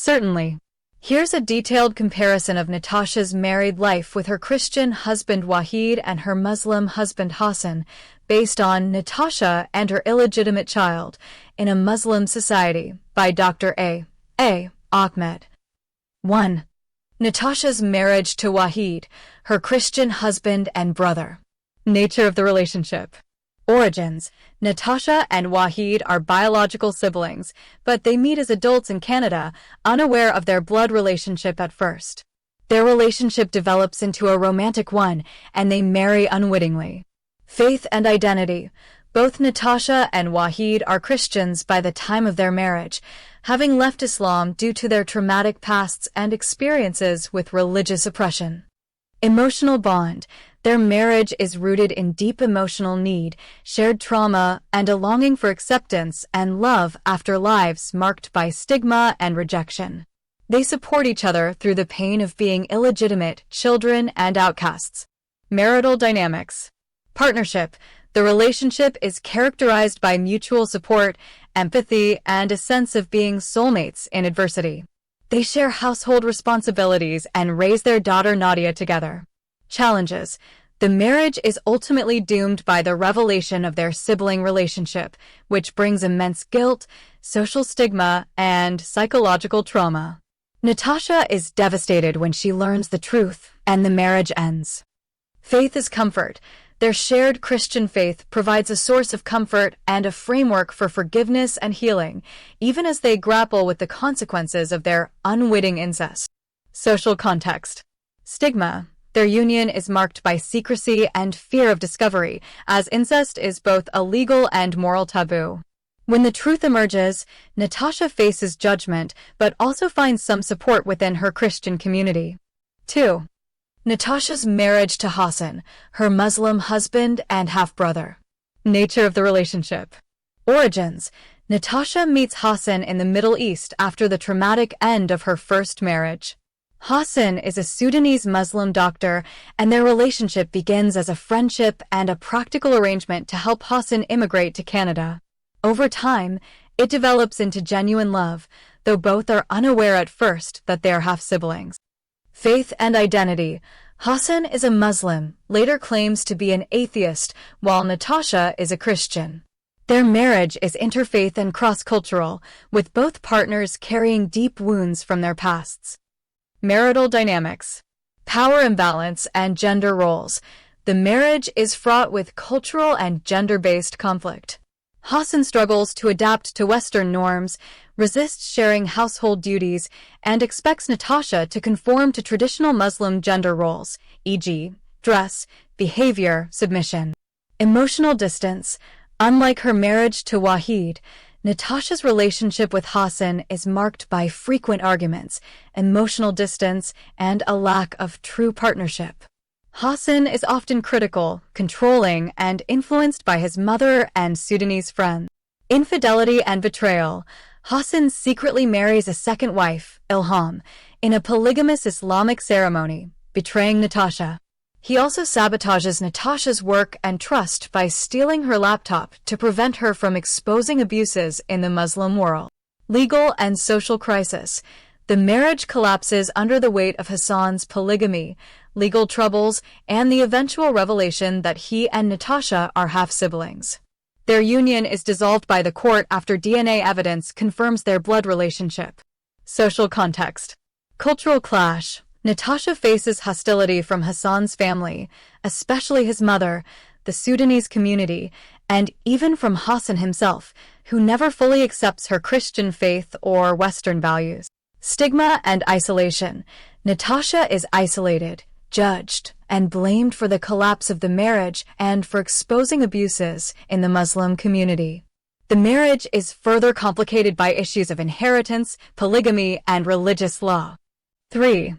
Certainly. Here's a detailed comparison of Natasha's married life with her Christian husband Wahid and her Muslim husband Hassan, based on Natasha and Her Illegitimate Child in a Muslim Society by Dr. A. Ahmed. 1. Natasha's marriage to Wahid, her Christian husband and brother. Nature of the relationship. Origins. Natasha and Wahid are biological siblings, but they meet as adults in Canada, unaware of their blood relationship at first. Their relationship develops into a romantic one, and they marry unwittingly. Faith and identity. Both Natasha and Wahid are Christians by the time of their marriage, having left Islam due to their traumatic pasts and experiences with religious oppression. Emotional bond. Their marriage is rooted in deep emotional need, shared trauma, and a longing for acceptance and love after lives marked by stigma and rejection. They support each other through the pain of being illegitimate children and outcasts. Marital dynamics. Partnership. The relationship is characterized by mutual support, empathy, and a sense of being soulmates in adversity. They share household responsibilities and raise their daughter Nadia together. Challenges. The marriage is ultimately doomed by the revelation of their sibling relationship, which brings immense guilt, social stigma, and psychological trauma. Natasha is devastated when she learns the truth, and the marriage ends. Faith is comfort. Their shared Christian faith provides a source of comfort and a framework for forgiveness and healing, even as they grapple with the consequences of their unwitting incest. Social context. Stigma. Their union is marked by secrecy and fear of discovery, as incest is both a legal and moral taboo. When the truth emerges, Natasha faces judgment, but also finds some support within her Christian community. 2. Natasha's marriage to Hassan, her Muslim husband and half-brother. Nature of the relationship. Origins. Natasha meets Hassan in the Middle East after the traumatic end of her first marriage. Hassan is a Sudanese Muslim doctor, and their relationship begins as a friendship and a practical arrangement to help Hassan immigrate to Canada. Over time, it develops into genuine love, though both are unaware at first that they are half-siblings. Faith and identity. Hassan is a Muslim, later claims to be an atheist, while Natasha is a Christian. Their marriage is interfaith and cross-cultural, with both partners carrying deep wounds from their pasts. Marital dynamics. Power imbalance and gender roles. The marriage is fraught with cultural and gender-based conflict. Hassan struggles to adapt to Western norms, resists sharing household duties, and expects Natasha to conform to traditional Muslim gender roles, e.g., dress, behavior, submission. Emotional distance. Unlike her marriage to Wahid, Natasha's relationship with Hassan is marked by frequent arguments, emotional distance, and a lack of true partnership. Hassan is often critical, controlling, and influenced by his mother and Sudanese friends. Infidelity and betrayal. Hassan secretly marries a second wife, Ilham, in a polygamous Islamic ceremony, betraying Natasha. He also sabotages Natasha's work and trust by stealing her laptop to prevent her from exposing abuses in the Muslim world. Legal and social crisis. The marriage collapses under the weight of Hassan's polygamy, legal troubles, and the eventual revelation that he and Natasha are half-siblings. Their union is dissolved by the court after DNA evidence confirms their blood relationship. Social context. Cultural clash. Natasha faces hostility from Hassan's family, especially his mother, the Sudanese community, and even from Hassan himself, who never fully accepts her Christian faith or Western values. Stigma and isolation. Natasha is isolated, judged, and blamed for the collapse of the marriage and for exposing abuses in the Muslim community. The marriage is further complicated by issues of inheritance, polygamy, and religious law. 3.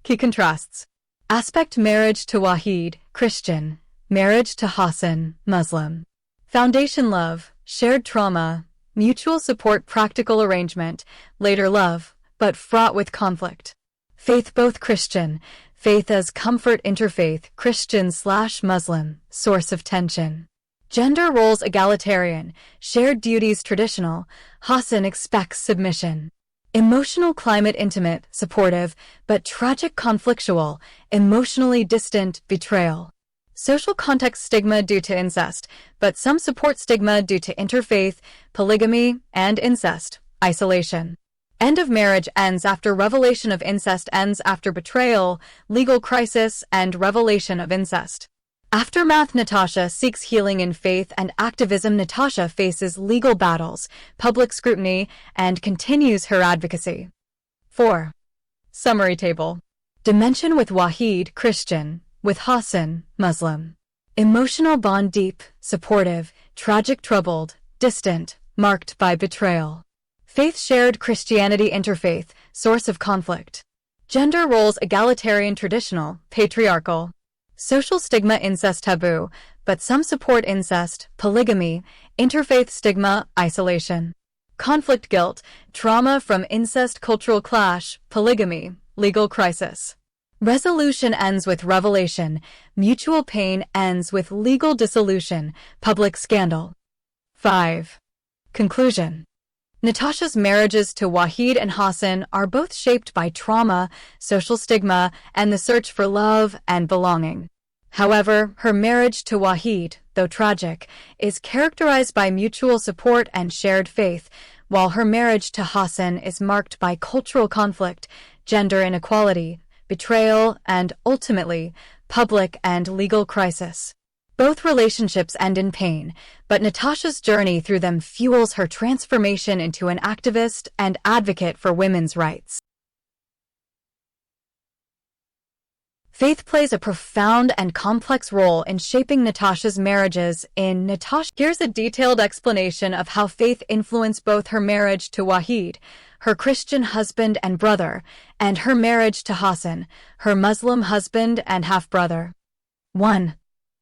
Key contrasts. Aspect marriage to Wahid, Christian. Marriage to Hassan, Muslim. Foundation love, shared trauma, mutual support practical arrangement, later love, but fraught with conflict. Faith both Christian, faith as comfort interfaith, Christian/Muslim, source of tension. Gender roles egalitarian, shared duties traditional, Hassan expects submission. Emotional climate intimate, supportive, but tragic conflictual, emotionally distant, betrayal. Social context stigma due to incest, but some support stigma due to interfaith, polygamy, and incest, isolation. End of marriage ends after revelation of incest ends after betrayal, legal crisis, and revelation of incest. Aftermath Natasha seeks healing in faith and activism Natasha faces legal battles, public scrutiny, and continues her advocacy. 4. Summary table. Dimension with Wahid, Christian, with Hassan, Muslim. Emotional bond deep, supportive, tragic troubled, distant, marked by betrayal. Faith shared Christianity interfaith, source of conflict. Gender roles egalitarian traditional, patriarchal. Social stigma incest taboo, but some support incest, polygamy, interfaith stigma, isolation. Conflict guilt, trauma from incest cultural clash, polygamy, legal crisis. Resolution ends with revelation, mutual pain ends with legal dissolution, public scandal. 5. Conclusion. Natasha's marriages to Wahid and Hassan are both shaped by trauma, social stigma, and the search for love and belonging. However, her marriage to Wahid, though tragic, is characterized by mutual support and shared faith, while her marriage to Hassan is marked by cultural conflict, gender inequality, betrayal, and, ultimately, public and legal crisis. Both relationships end in pain, but Natasha's journey through them fuels her transformation into an activist and advocate for women's rights. Faith plays a profound and complex role in shaping Natasha's marriages. In Natasha, here's a detailed explanation of how faith influenced both her marriage to Wahid, her Christian husband and brother, and her marriage to Hassan, her Muslim husband and half-brother. 1.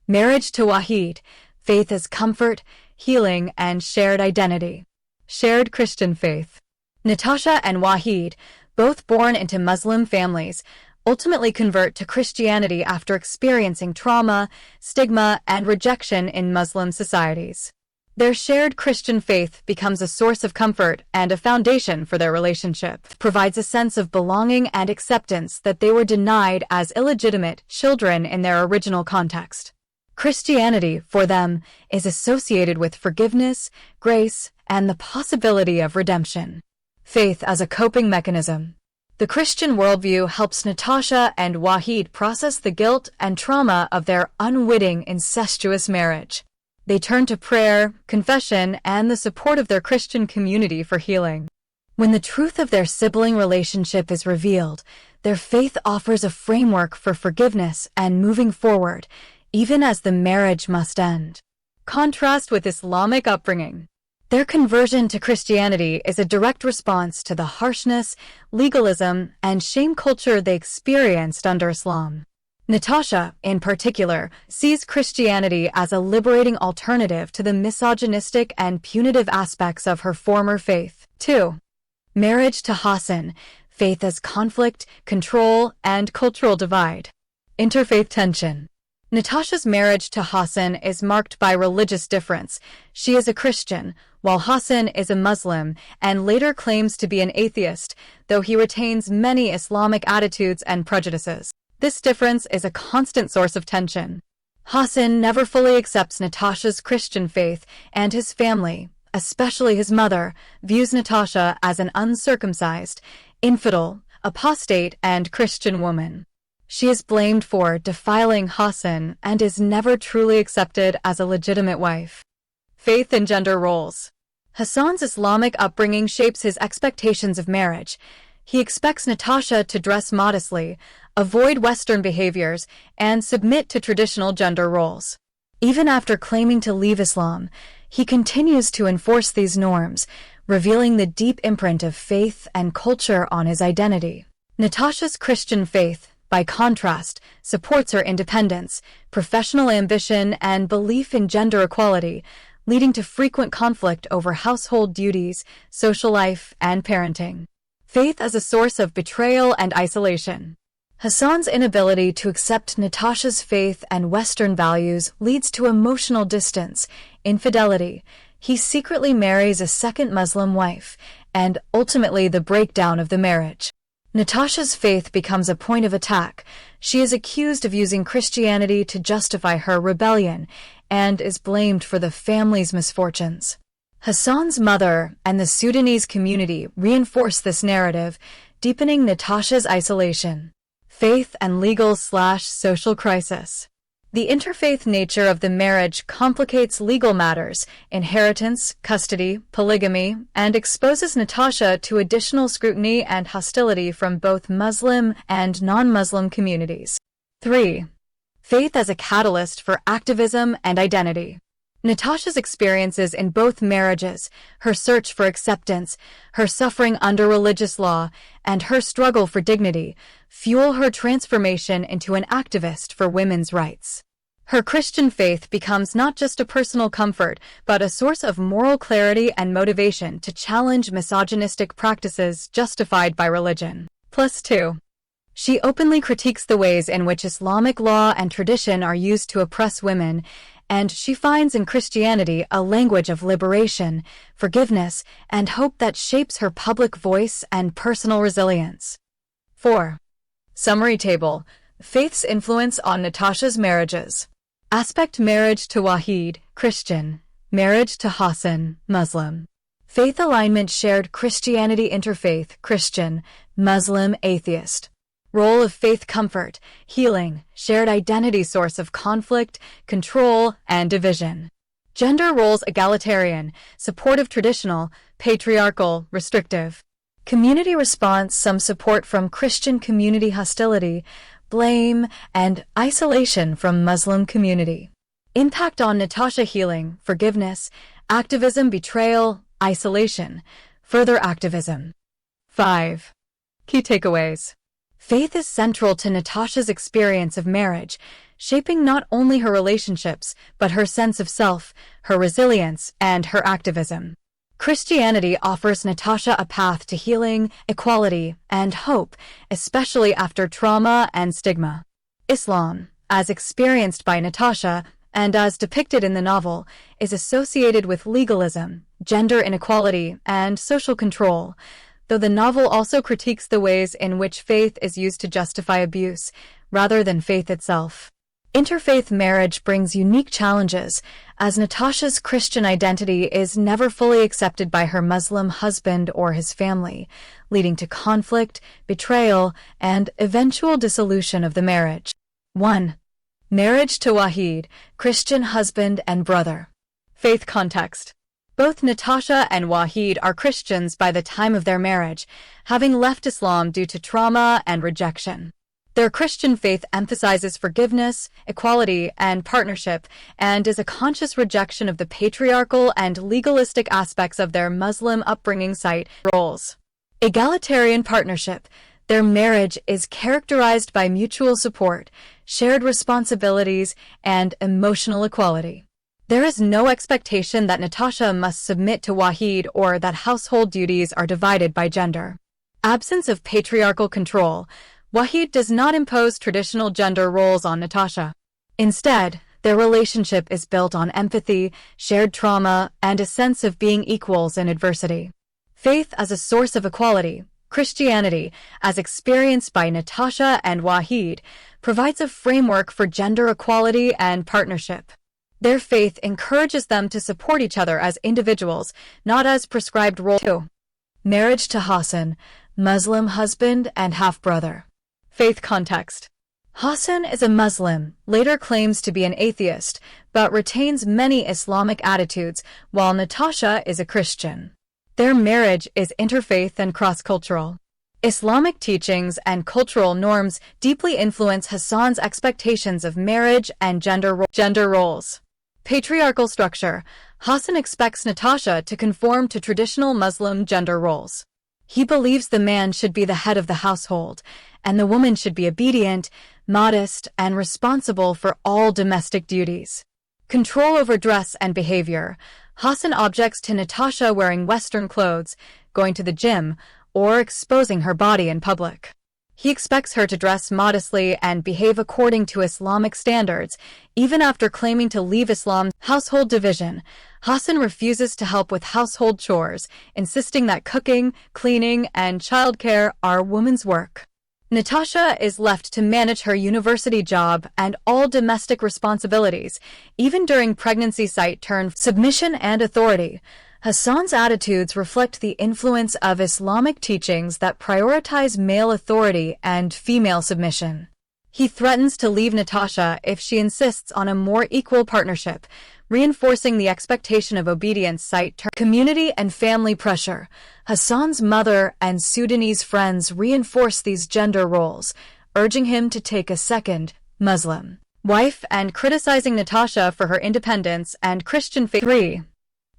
Marriage to Wahid, faith as comfort, healing, and shared identity. Shared Christian faith. Natasha and Wahid, both born into Muslim families, ultimately convert to Christianity after experiencing trauma, stigma, and rejection in Muslim societies. Their shared Christian faith becomes a source of comfort and a foundation for their relationship, provides a sense of belonging and acceptance that they were denied as illegitimate children in their original context. Christianity, for them, is associated with forgiveness, grace, and the possibility of redemption. Faith as a coping mechanism. The Christian worldview helps Natasha and Wahid process the guilt and trauma of their unwitting incestuous marriage. They turn to prayer, confession, and the support of their Christian community for healing. When the truth of their sibling relationship is revealed, their faith offers a framework for forgiveness and moving forward, even as the marriage must end. Contrast with Islamic upbringing. Their conversion to Christianity is a direct response to the harshness, legalism, and shame culture they experienced under Islam. Natasha, in particular, sees Christianity as a liberating alternative to the misogynistic and punitive aspects of her former faith. 2. Marriage to Hassan, faith as conflict, control, and cultural divide. Interfaith tension. Natasha's marriage to Hassan is marked by religious difference. She is a Christian, while Hassan is a Muslim and later claims to be an atheist, though he retains many Islamic attitudes and prejudices. This difference is a constant source of tension. Hassan never fully accepts Natasha's Christian faith, and his family, especially his mother, views Natasha as an uncircumcised, infidel, apostate, and Christian woman. She is blamed for defiling Hassan and is never truly accepted as a legitimate wife. Faith and gender roles. Hassan's Islamic upbringing shapes his expectations of marriage. He expects Natasha to dress modestly, avoid Western behaviors, and submit to traditional gender roles. Even after claiming to leave Islam, he continues to enforce these norms, revealing the deep imprint of faith and culture on his identity. Natasha's Christian faith, by contrast, supports her independence, professional ambition, and belief in gender equality, leading to frequent conflict over household duties, social life, and parenting. Faith as a source of betrayal and isolation. Hassan's inability to accept Natasha's faith and Western values leads to emotional distance, infidelity. He secretly marries a second Muslim wife, and ultimately the breakdown of the marriage. Natasha's faith becomes a point of attack. She is accused of using Christianity to justify her rebellion and is blamed for the family's misfortunes. Hassan's mother and the Sudanese community reinforce this narrative, deepening Natasha's isolation. Faith and legal/social crisis. The interfaith nature of the marriage complicates legal matters, inheritance, custody, polygamy, and exposes Natasha to additional scrutiny and hostility from both Muslim and non-Muslim communities. 3. Faith as a catalyst for activism and identity. Natasha's experiences in both marriages, her search for acceptance, her suffering under religious law, and her struggle for dignity, fuel her transformation into an activist for women's rights. Her Christian faith becomes not just a personal comfort, but a source of moral clarity and motivation to challenge misogynistic practices justified by religion. Plus 2. She openly critiques the ways in which Islamic law and tradition are used to oppress women, and she finds in Christianity a language of liberation, forgiveness, and hope that shapes her public voice and personal resilience. 4. Summary table. Faith's influence on Natasha's marriages. Aspect: marriage to Wahid, Christian. Marriage to Hassan, Muslim. Faith alignment: shared Christianity, interfaith, Christian, Muslim, atheist. Role of faith: comfort, healing, shared identity, source of conflict, control, and division. Gender roles: egalitarian, supportive, traditional, patriarchal, restrictive. Community response: some support from Christian community, hostility, blame, and isolation from Muslim community. Impact on Natasha: healing, forgiveness, activism, betrayal, isolation, further activism. 5. Key takeaways. Faith is central to Natasha's experience of marriage, shaping not only her relationships, but her sense of self, her resilience, and her activism. Christianity offers Natasha a path to healing, equality, and hope, especially after trauma and stigma. Islam, as experienced by Natasha, and as depicted in the novel, is associated with legalism, gender inequality, and social control, though the novel also critiques the ways in which faith is used to justify abuse, rather than faith itself. Interfaith marriage brings unique challenges, as Natasha's Christian identity is never fully accepted by her Muslim husband or his family, leading to conflict, betrayal, and eventual dissolution of the marriage. 1. Marriage to Wahid, Christian husband and brother. Faith context. Both Natasha and Wahid are Christians by the time of their marriage, having left Islam due to trauma and rejection. Their Christian faith emphasizes forgiveness, equality, and partnership, and is a conscious rejection of the patriarchal and legalistic aspects of their Muslim upbringing. Roles. Egalitarian partnership. Their marriage is characterized by mutual support, shared responsibilities, and emotional equality. There is no expectation that Natasha must submit to Wahid or that household duties are divided by gender. Absence of patriarchal control. Wahid does not impose traditional gender roles on Natasha. Instead, their relationship is built on empathy, shared trauma, and a sense of being equals in adversity. Faith as a source of equality. Christianity, as experienced by Natasha and Wahid, provides a framework for gender equality and partnership. Their faith encourages them to support each other as individuals, not as prescribed roles. 2. Marriage to Hassan, Muslim husband and half-brother. Faith context. Hassan is a Muslim, later claims to be an atheist, but retains many Islamic attitudes, while Natasha is a Christian. Their marriage is interfaith and cross-cultural. Islamic teachings and cultural norms deeply influence Hassan's expectations of marriage and gender roles. Patriarchal structure. Hassan expects Natasha to conform to traditional Muslim gender roles. He believes the man should be the head of the household, and the woman should be obedient, modest, and responsible for all domestic duties. Control over dress and behavior. Hassan objects to Natasha wearing Western clothes, going to the gym, or exposing her body in public. He expects her to dress modestly and behave according to Islamic standards, even after claiming to leave Islam's household division. Hassan refuses to help with household chores, insisting that cooking, cleaning, and childcare are women's work. Natasha is left to manage her university job and all domestic responsibilities, even during pregnancy. Turn submission and authority. Hassan's attitudes reflect the influence of Islamic teachings that prioritize male authority and female submission. He threatens to leave Natasha if she insists on a more equal partnership, reinforcing the expectation of obedience. Community and family pressure. Hassan's mother and Sudanese friends reinforce these gender roles, urging him to take a second Muslim wife and criticizing Natasha for her independence and Christian faith. 3.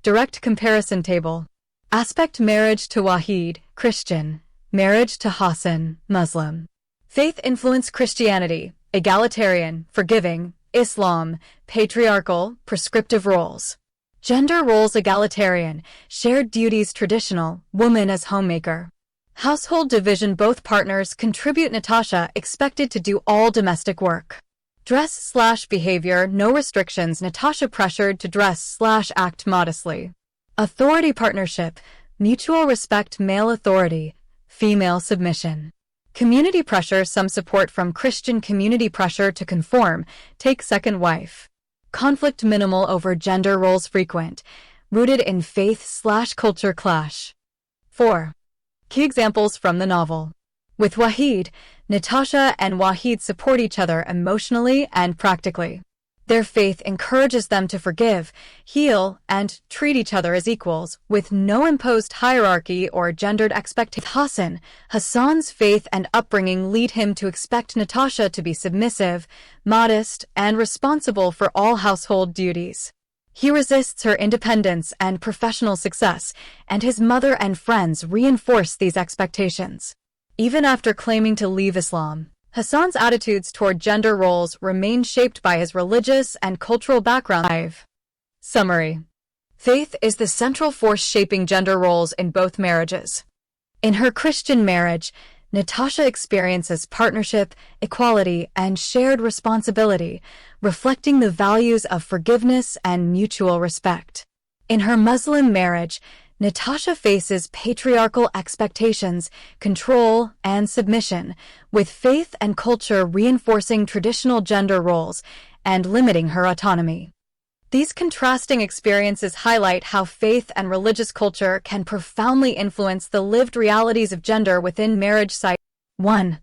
Direct comparison table. Aspect: marriage to Wahid, Christian. Marriage to Hassan, Muslim. Faith influence: Christianity, egalitarian, forgiving. Islam, patriarchal, prescriptive roles. Gender roles: egalitarian, shared duties, traditional, woman as homemaker. Household division: both partners contribute. Natasha expected to do all domestic work. Dress/behavior: no restrictions. Natasha pressured to dress/act modestly. Authority partnership: mutual respect, male authority, female submission. Community pressure: some support from Christian community, pressure to conform, take second wife. Conflict: minimal over gender roles, frequent, rooted in faith/culture clash. 4. Key examples from the novel. With Wahid, Natasha and Wahid support each other emotionally and practically. Their faith encourages them to forgive, heal, and treat each other as equals, with no imposed hierarchy or gendered expectations. Hassan's faith and upbringing lead him to expect Natasha to be submissive, modest, and responsible for all household duties. He resists her independence and professional success, and his mother and friends reinforce these expectations. Even after claiming to leave Islam, Hassan's attitudes toward gender roles remain shaped by his religious and cultural background. 5. Summary. Faith is the central force shaping gender roles in both marriages. In her Christian marriage, Natasha experiences partnership, equality, and shared responsibility, reflecting the values of forgiveness and mutual respect. In her Muslim marriage, Natasha faces patriarchal expectations, control, and submission, with faith and culture reinforcing traditional gender roles and limiting her autonomy. These contrasting experiences highlight how faith and religious culture can profoundly influence the lived realities of gender within marriage. 1.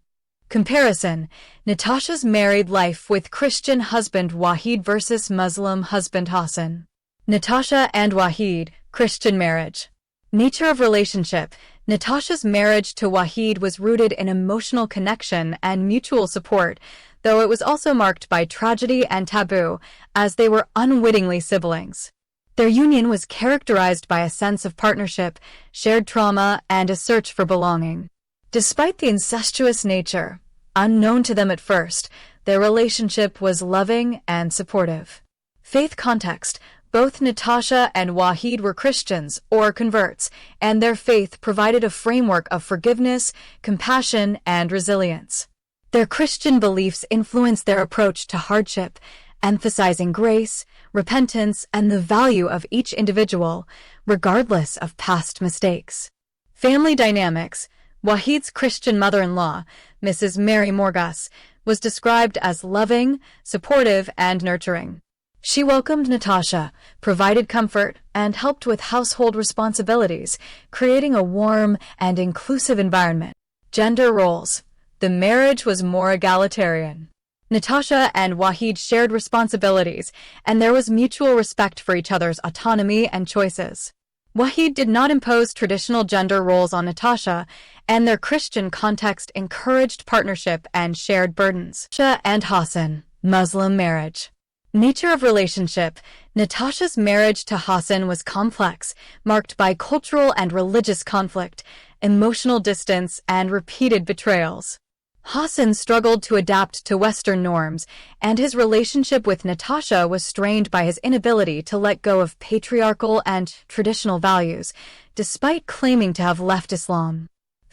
Comparison: Natasha's married life with Christian husband Wahid versus Muslim husband Hassan. Natasha and Wahid, Christian marriage. Nature of relationship: Natasha's marriage to Wahid was rooted in emotional connection and mutual support, though it was also marked by tragedy and taboo, as they were unwittingly siblings. Their union was characterized by a sense of partnership, shared trauma, and a search for belonging. Despite the incestuous nature, unknown to them at first, their relationship was loving and supportive. Faith context: both Natasha and Wahid were Christians or converts, and their faith provided a framework of forgiveness, compassion, and resilience. Their Christian beliefs influenced their approach to hardship, emphasizing grace, repentance, and the value of each individual, regardless of past mistakes. Family dynamics: Wahid's Christian mother-in-law, Mrs. Mary Morgas, was described as loving, supportive, and nurturing. She welcomed Natasha, provided comfort, and helped with household responsibilities, creating a warm and inclusive environment. Gender roles: the marriage was more egalitarian. Natasha and Wahid shared responsibilities, and there was mutual respect for each other's autonomy and choices. Wahid did not impose traditional gender roles on Natasha, and their Christian context encouraged partnership and shared burdens. Natasha and Hassan, Muslim marriage. Nature of relationship: Natasha's marriage to Hassan was complex, marked by cultural and religious conflict, emotional distance, and repeated betrayals. Hassan struggled to adapt to Western norms, and his relationship with Natasha was strained by his inability to let go of patriarchal and traditional values, despite claiming to have left Islam.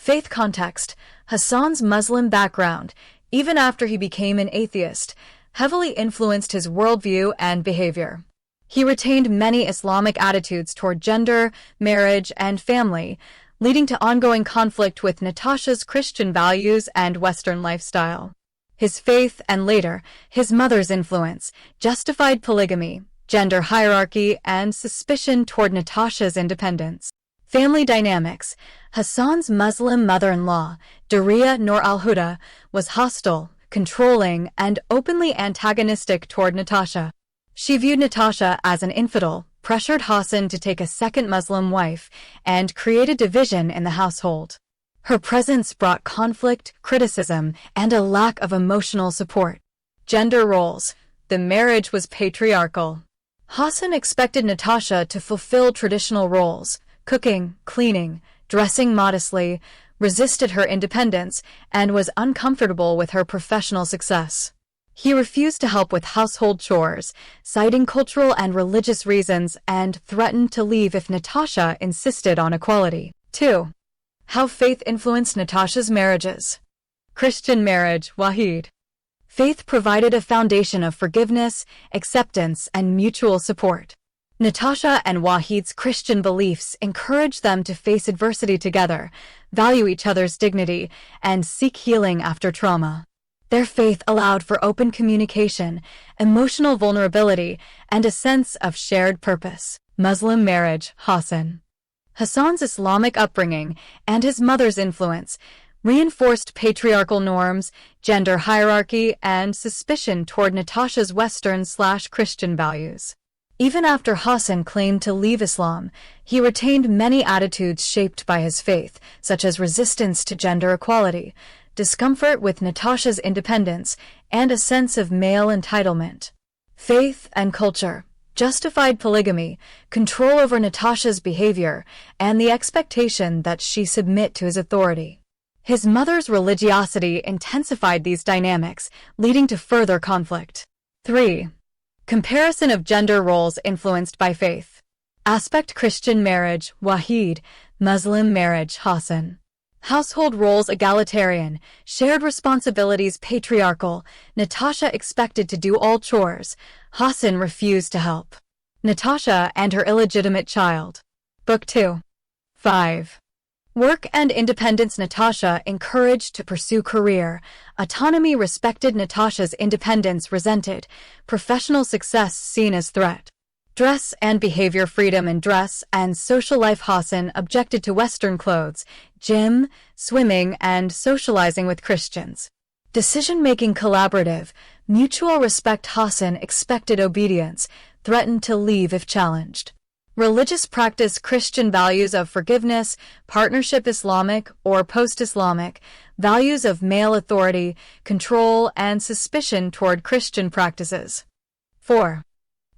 Faith context. Hassan's Muslim background, even after he became an atheist, heavily influenced his worldview and behavior. He retained many Islamic attitudes toward gender, marriage, and family, leading to ongoing conflict with Natasha's Christian values and Western lifestyle. His faith and later, his mother's influence, justified polygamy, gender hierarchy, and suspicion toward Natasha's independence. Family dynamics. Hassan's Muslim mother-in-law, Duriya Noor al-Huda, was hostile, controlling, and openly antagonistic toward Natasha. She viewed Natasha as an infidel, pressured Hassan to take a second Muslim wife, and created division in the household. Her presence brought conflict, criticism, and a lack of emotional support. Gender roles. The marriage was patriarchal. Hassan expected Natasha to fulfill traditional roles, cooking, cleaning, dressing modestly, resisted her independence, and was uncomfortable with her professional success. He refused to help with household chores, citing cultural and religious reasons, and threatened to leave if Natasha insisted on equality. 2. How faith influenced Natasha's marriages. Christian marriage, Wahid. Faith provided a foundation of forgiveness, acceptance, and mutual support. Natasha and Wahid's Christian beliefs encouraged them to face adversity together, value each other's dignity, and seek healing after trauma. Their faith allowed for open communication, emotional vulnerability, and a sense of shared purpose. Muslim marriage, Hassan. Hassan's Islamic upbringing and his mother's influence reinforced patriarchal norms, gender hierarchy, and suspicion toward Natasha's Western/Christian values. Even after Hassan claimed to leave Islam, he retained many attitudes shaped by his faith, such as resistance to gender equality, discomfort with Natasha's independence, and a sense of male entitlement. Faith and culture justified polygamy, control over Natasha's behavior, and the expectation that she submit to his authority. His mother's religiosity intensified these dynamics, leading to further conflict. 3. Comparison of gender roles influenced by faith. Aspect Christian marriage, Wahid, Muslim marriage, Hassan. Household roles egalitarian, shared responsibilities patriarchal, Natasha expected to do all chores, Hassan refused to help. Natasha and her illegitimate child. Book 2. 5. Work and independence. Natasha encouraged to pursue career, autonomy respected, Natasha's independence resented, professional success seen as threat. Dress and behavior. Freedom in dress and social life. Hassan objected to Western clothes, gym, swimming, and socializing with Christians. Decision-making collaborative, mutual respect. Hassan expected obedience, threatened to leave if challenged. Religious practice. Christian values of forgiveness, partnership. Islamic or post-Islamic values of male authority, control, and suspicion toward Christian practices. 4.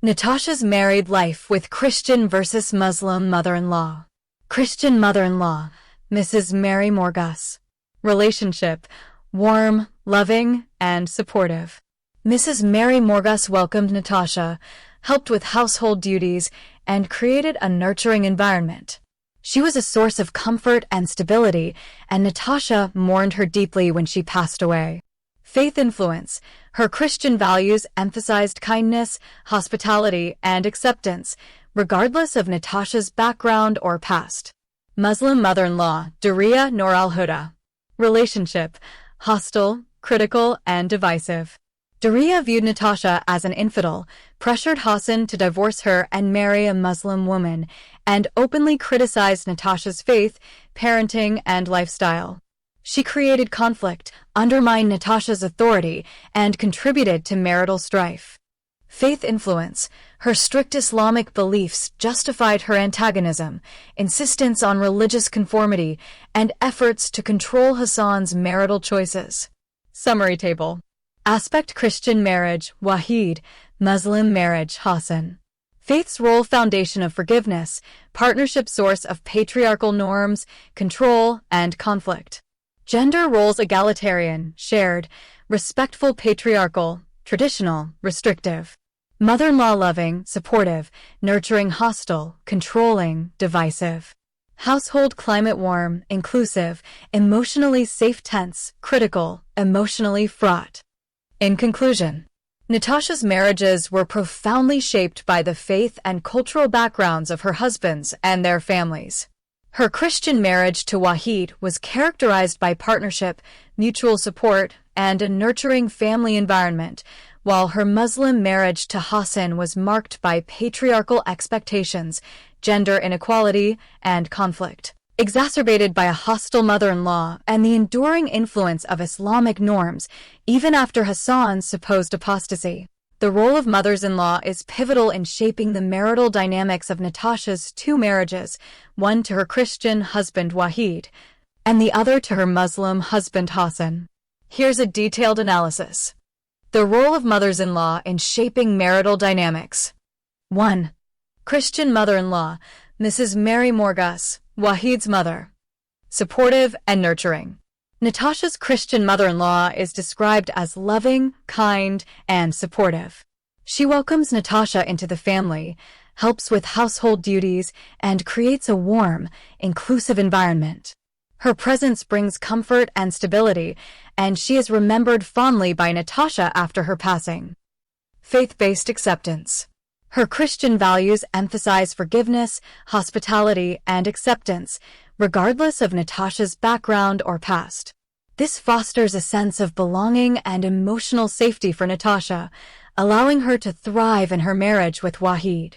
Natasha's married life with Christian versus Muslim mother-in-law. Christian mother-in-law, Mrs. Mary Morgus. Relationship: warm, loving, and supportive. Mrs. Mary Morgus welcomed Natasha, helped with household duties, and created a nurturing environment. She was a source of comfort and stability, and Natasha mourned her deeply when she passed away. Faith influence. Her Christian values emphasized kindness, hospitality, and acceptance, regardless of Natasha's background or past. Muslim mother-in-law, Duriya Noor al-Huda. Relationship: hostile, critical, and divisive. Duriya viewed Natasha as an infidel, pressured Hassan to divorce her and marry a Muslim woman, and openly criticized Natasha's faith, parenting, and lifestyle. She created conflict, undermined Natasha's authority, and contributed to marital strife. Faith influence. Her strict Islamic beliefs justified her antagonism, insistence on religious conformity, and efforts to control Hassan's marital choices. Summary table. Aspect Christian marriage, Wahid, Muslim marriage, Hassan. Faith's role: foundation of forgiveness, partnership, source of patriarchal norms, control, and conflict. Gender roles: egalitarian, shared, respectful, patriarchal, traditional, restrictive. Mother-in-law: loving, supportive, nurturing, hostile, controlling, divisive. Household climate warm, inclusive, emotionally safe tense, critical, emotionally fraught. In conclusion, Natasha's marriages were profoundly shaped by the faith and cultural backgrounds of her husbands and their families. Her Christian marriage to Wahid was characterized by partnership, mutual support, and a nurturing family environment, while her Muslim marriage to Hassan was marked by patriarchal expectations, gender inequality, and conflict, exacerbated by a hostile mother-in-law and the enduring influence of Islamic norms, even after Hassan's supposed apostasy. The role of mothers-in-law is pivotal in shaping the marital dynamics of Natasha's two marriages, one to her Christian husband Wahid, and the other to her Muslim husband Hassan. Here's a detailed analysis. The role of mothers-in-law in shaping marital dynamics. 1. Christian mother-in-law, Mrs. Mary Morgas, Wahid's mother. Supportive and nurturing. Natasha's Christian mother-in-law is described as loving, kind, and supportive. She welcomes Natasha into the family, helps with household duties, and creates a warm, inclusive environment. Her presence brings comfort and stability, and she is remembered fondly by Natasha after her passing. Faith-based acceptance. Her Christian values emphasize forgiveness, hospitality, and acceptance, regardless of Natasha's background or past. This fosters a sense of belonging and emotional safety for Natasha, allowing her to thrive in her marriage with Wahid.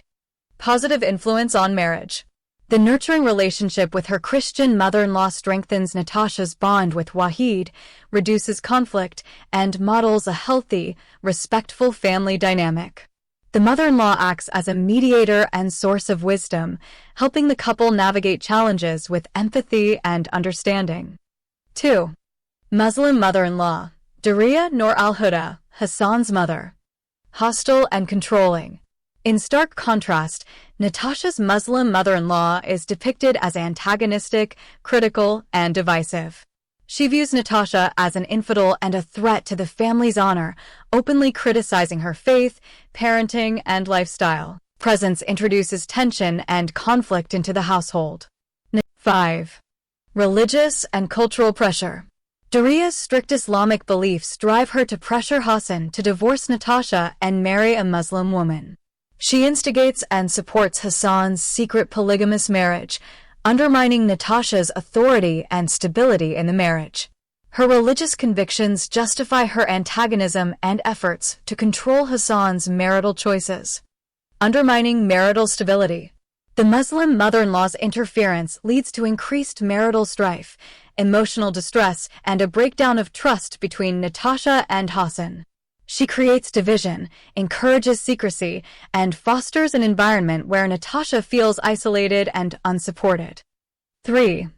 Positive influence on marriage. The nurturing relationship with her Christian mother-in-law strengthens Natasha's bond with Wahid, reduces conflict, and models a healthy, respectful family dynamic. The mother-in-law acts as a mediator and source of wisdom, helping the couple navigate challenges with empathy and understanding. 2. Muslim mother-in-law, Dariya Noor al-Huda, Hassan's mother. Hostile and controlling. In stark contrast, Natasha's Muslim mother-in-law is depicted as antagonistic, critical, and divisive. She views Natasha as an infidel and a threat to the family's honor, openly criticizing her faith, parenting, and lifestyle. Presence introduces tension and conflict into the household. 5. Religious and cultural pressure. Dariya's strict Islamic beliefs drive her to pressure Hassan to divorce Natasha and marry a Muslim woman. She instigates and supports Hassan's secret polygamous marriage, undermining Natasha's authority and stability in the marriage. Her religious convictions justify her antagonism and efforts to control Hassan's marital choices. Undermining marital stability. The Muslim mother-in-law's interference leads to increased marital strife, emotional distress, and a breakdown of trust between Natasha and Hassan. She creates division, encourages secrecy, and fosters an environment where Natasha feels isolated and unsupported. 3.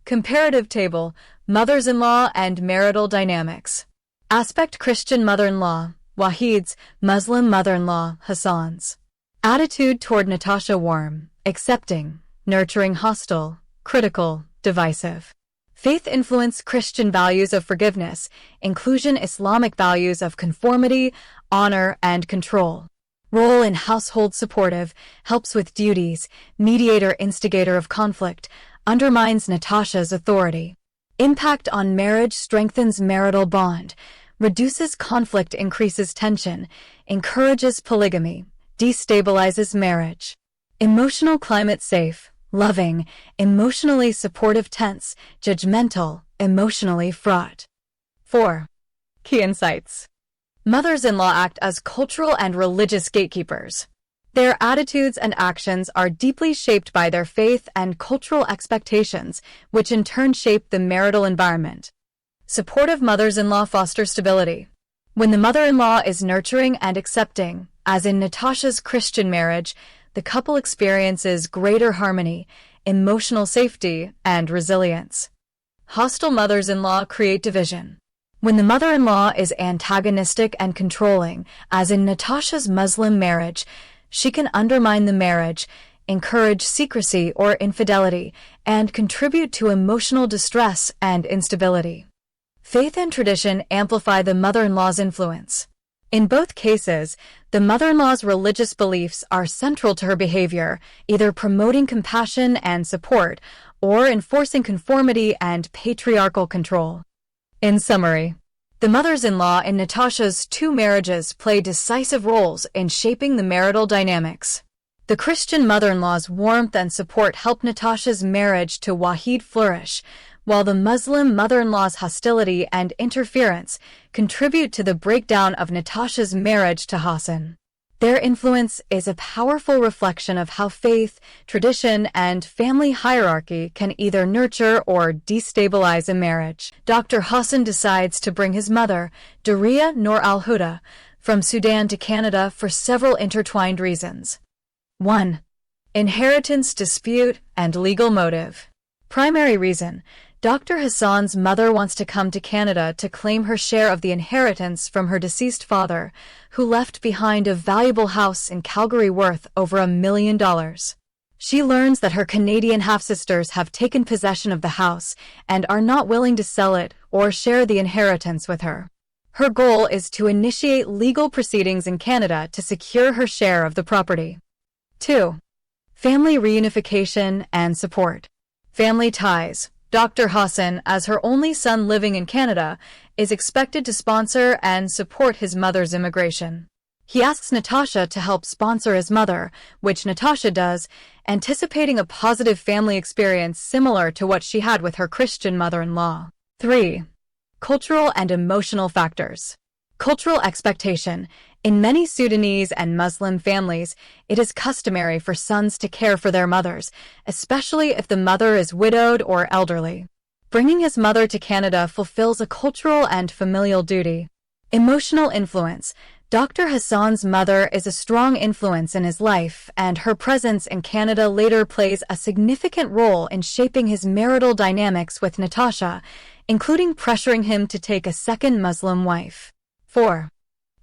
Comparative table, mothers-in-law and marital dynamics. Aspect Christian mother-in-law, Wahid's, Muslim mother-in-law, Hassan's. Attitude toward Natasha warm, accepting, nurturing hostile, critical, divisive. Faith influence Christian values of forgiveness, inclusion Islamic values of conformity, honor, and control. Role in household supportive, helps with duties, mediator instigator of conflict, undermines Natasha's authority. Impact on marriage strengthens marital bond, reduces conflict increases tension, encourages polygamy, destabilizes marriage. Emotional climate safe, loving, emotionally supportive tense, judgmental, emotionally fraught. 4. Key insights. Mothers-in-law act as cultural and religious gatekeepers. Their attitudes and actions are deeply shaped by their faith and cultural expectations, which in turn shape the marital environment. Supportive mothers-in-law foster stability. When the mother-in-law is nurturing and accepting, as in Natasha's Christian marriage, the couple experiences greater harmony, emotional safety, and resilience. Hostile mothers-in-law create division. When the mother-in-law is antagonistic and controlling, as in Natasha's Muslim marriage, she can undermine the marriage, encourage secrecy or infidelity, and contribute to emotional distress and instability. Faith and tradition amplify the mother-in-law's influence. In both cases, the mother-in-law's religious beliefs are central to her behavior, either promoting compassion and support or enforcing conformity and patriarchal control. In summary, the mothers-in-law in Natasha's two marriages play decisive roles in shaping the marital dynamics. The Christian mother-in-law's warmth and support help Natasha's marriage to Wahid flourish, while the Muslim mother-in-law's hostility and interference contribute to the breakdown of Natasha's marriage to Hassan. Their influence is a powerful reflection of how faith, tradition, and family hierarchy can either nurture or destabilize a marriage. Dr. Hassan decides to bring his mother, Duriya Noor al-Huda, from Sudan to Canada for several intertwined reasons. 1. Inheritance dispute and legal motive. Primary reason: Dr. Hassan's mother wants to come to Canada to claim her share of the inheritance from her deceased father, who left behind a valuable house in Calgary worth over $1 million. She learns that her Canadian half-sisters have taken possession of the house and are not willing to sell it or share the inheritance with her. Her goal is to initiate legal proceedings in Canada to secure her share of the property. 2. Family reunification and support. Family ties. Dr. Hassan, as her only son living in Canada, is expected to sponsor and support his mother's immigration. He asks Natasha to help sponsor his mother, which Natasha does, anticipating a positive family experience similar to what she had with her Christian mother-in-law. 3. Cultural and emotional factors. Cultural expectation. In many Sudanese and Muslim families, it is customary for sons to care for their mothers, especially if the mother is widowed or elderly. Bringing his mother to Canada fulfills a cultural and familial duty. Emotional influence. Dr. Hassan's mother is a strong influence in his life, and her presence in Canada later plays a significant role in shaping his marital dynamics with Natasha, including pressuring him to take a second Muslim wife. 4.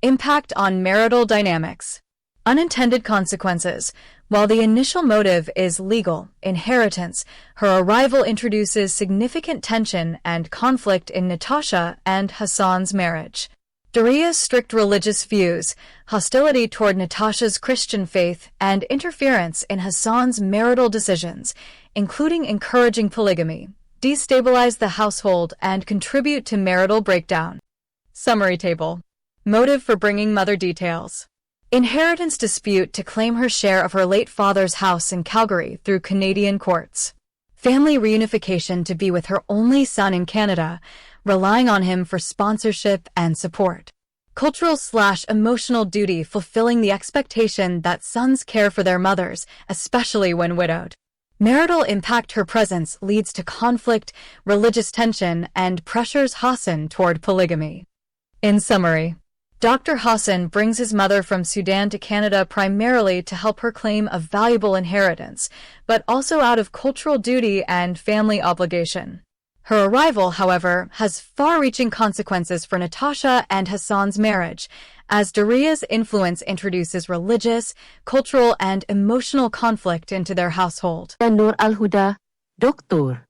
Impact on marital dynamics. Unintended consequences. While the initial motive is legal, inheritance, her arrival introduces significant tension and conflict in Natasha and Hassan's marriage. Duriya's strict religious views, hostility toward Natasha's Christian faith, and interference in Hassan's marital decisions, including encouraging polygamy, destabilize the household and contribute to marital breakdown. Summary table. Motive for bringing mother details. Inheritance dispute to claim her share of her late father's house in Calgary through Canadian courts. Family reunification to be with her only son in Canada, relying on him for sponsorship and support. Cultural/emotional duty fulfilling the expectation that sons care for their mothers, especially when widowed. Marital impact. Her presence leads to conflict, religious tension, and pressures Hassan toward polygamy. In summary, Dr. Hassan brings his mother from Sudan to Canada primarily to help her claim a valuable inheritance, but also out of cultural duty and family obligation. Her arrival, however, has far-reaching consequences for Natasha and Hassan's marriage, as Duriya's influence introduces religious, cultural, and emotional conflict into their household. Noor al-Huda, Dr.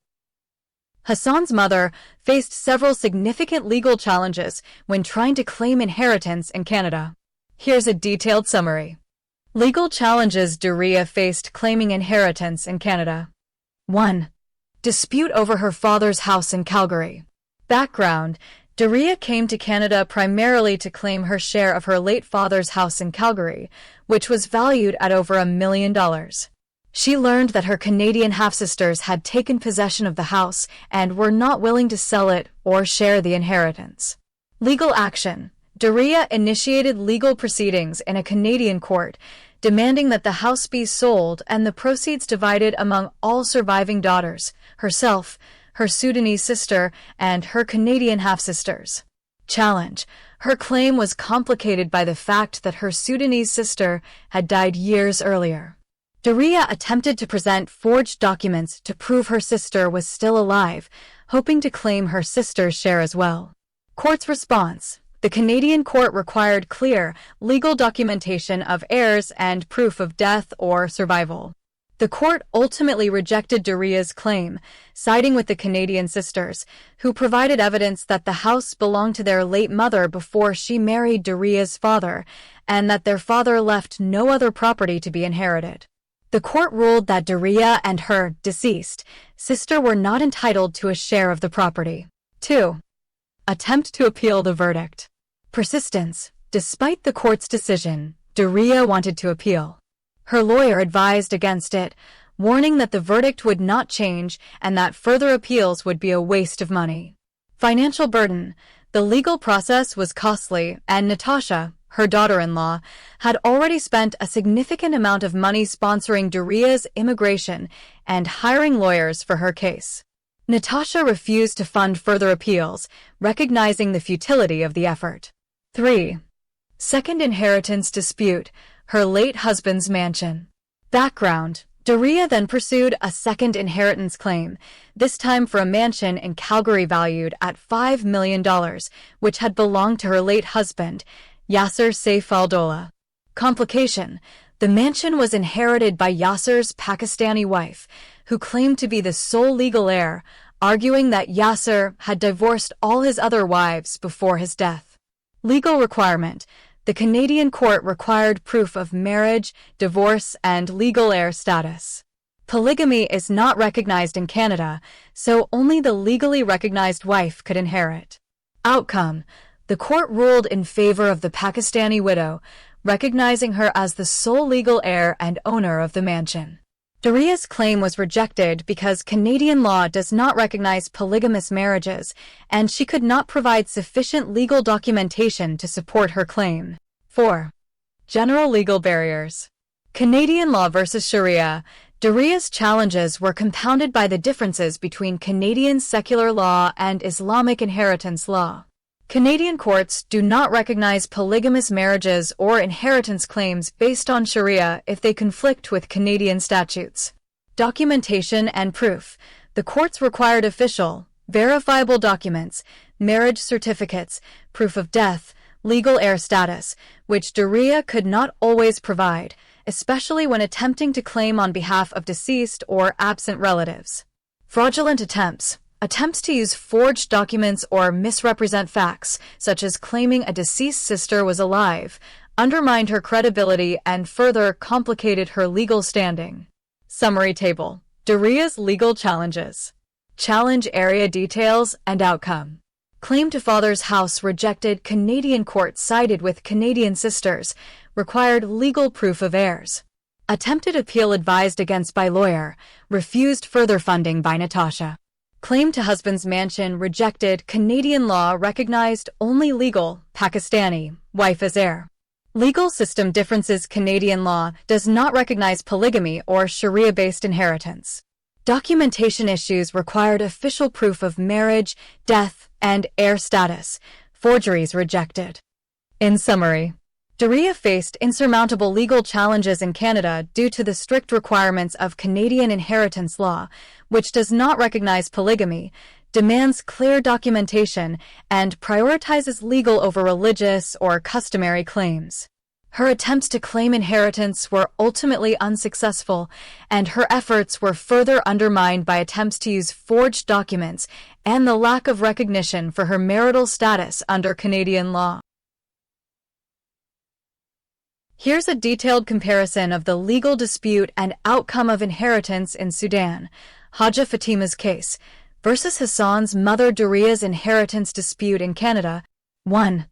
Hassan's mother faced several significant legal challenges when trying to claim inheritance in Canada. Here's a detailed summary. Legal challenges Duriya faced claiming inheritance in Canada. 1. Dispute over her father's house in Calgary. Background: Duriya came to Canada primarily to claim her share of her late father's house in Calgary, which was valued at over $1 million. She learned that her Canadian half-sisters had taken possession of the house and were not willing to sell it or share the inheritance. Legal action. Duriya initiated legal proceedings in a Canadian court, demanding that the house be sold and the proceeds divided among all surviving daughters, herself, her Sudanese sister, and her Canadian half-sisters. Challenge. Her claim was complicated by the fact that her Sudanese sister had died years earlier. Duriya attempted to present forged documents to prove her sister was still alive, hoping to claim her sister's share as well. Court's response. The Canadian court required clear, legal documentation of heirs and proof of death or survival. The court ultimately rejected Duriya's claim, siding with the Canadian sisters, who provided evidence that the house belonged to their late mother before she married Duriya's father, and that their father left no other property to be inherited. The court ruled that Daria and her deceased sister were not entitled to a share of the property. 2. Attempt to appeal the verdict. Persistence. Despite the court's decision, Daria wanted to appeal. Her lawyer advised against it, warning that the verdict would not change and that further appeals would be a waste of money. Financial burden. The legal process was costly, and Natasha, her daughter-in-law, had already spent a significant amount of money sponsoring Daria's immigration and hiring lawyers for her case. Natasha refused to fund further appeals, recognizing the futility of the effort. 3. Second inheritance dispute, her late husband's mansion. Background. Daria then pursued a second inheritance claim, this time for a mansion in Calgary valued at $5 million, which had belonged to her late husband, Yasser Saif al-Dowla. Complication. The mansion was inherited by Yasser's Pakistani wife, who claimed to be the sole legal heir, arguing that Yasser had divorced all his other wives before his death. Legal requirement. The Canadian court required proof of marriage, divorce, and legal heir status. Polygamy is not recognized in Canada, so only the legally recognized wife could inherit. Outcome. The court ruled in favor of the Pakistani widow, recognizing her as the sole legal heir and owner of the mansion. Daria's claim was rejected because Canadian law does not recognize polygamous marriages, and she could not provide sufficient legal documentation to support her claim. 4. General legal barriers. Canadian law versus Sharia. Daria's challenges were compounded by the differences between Canadian secular law and Islamic inheritance law. Canadian courts do not recognize polygamous marriages or inheritance claims based on Sharia if they conflict with Canadian statutes. Documentation and proof. The courts required official, verifiable documents, marriage certificates, proof of death, legal heir status, which Daria could not always provide, especially when attempting to claim on behalf of deceased or absent relatives. Fraudulent attempts. Attempts to use forged documents or misrepresent facts, such as claiming a deceased sister was alive, undermined her credibility and further complicated her legal standing. Summary table. Daria's legal challenges. Challenge area details and outcome. Claim to father's house rejected. Canadian court sided with Canadian sisters, required legal proof of heirs. Attempted appeal advised against by lawyer, refused further funding by Natasha. Claim to husband's mansion rejected. Canadian law recognized only legal, Pakistani, wife as heir. Legal system differences. Canadian law does not recognize polygamy or Sharia-based inheritance. Documentation issues required official proof of marriage, death, and heir status. Forgeries rejected. In summary, Daria faced insurmountable legal challenges in Canada due to the strict requirements of Canadian inheritance law, which does not recognize polygamy, demands clear documentation, and prioritizes legal over religious or customary claims. Her attempts to claim inheritance were ultimately unsuccessful, and her efforts were further undermined by attempts to use forged documents and the lack of recognition for her marital status under Canadian law. Here's a detailed comparison of the legal dispute and outcome of inheritance in Sudan. Haja Fatima's case versus Hassan's mother. Daria's inheritance dispute in Canada. 1.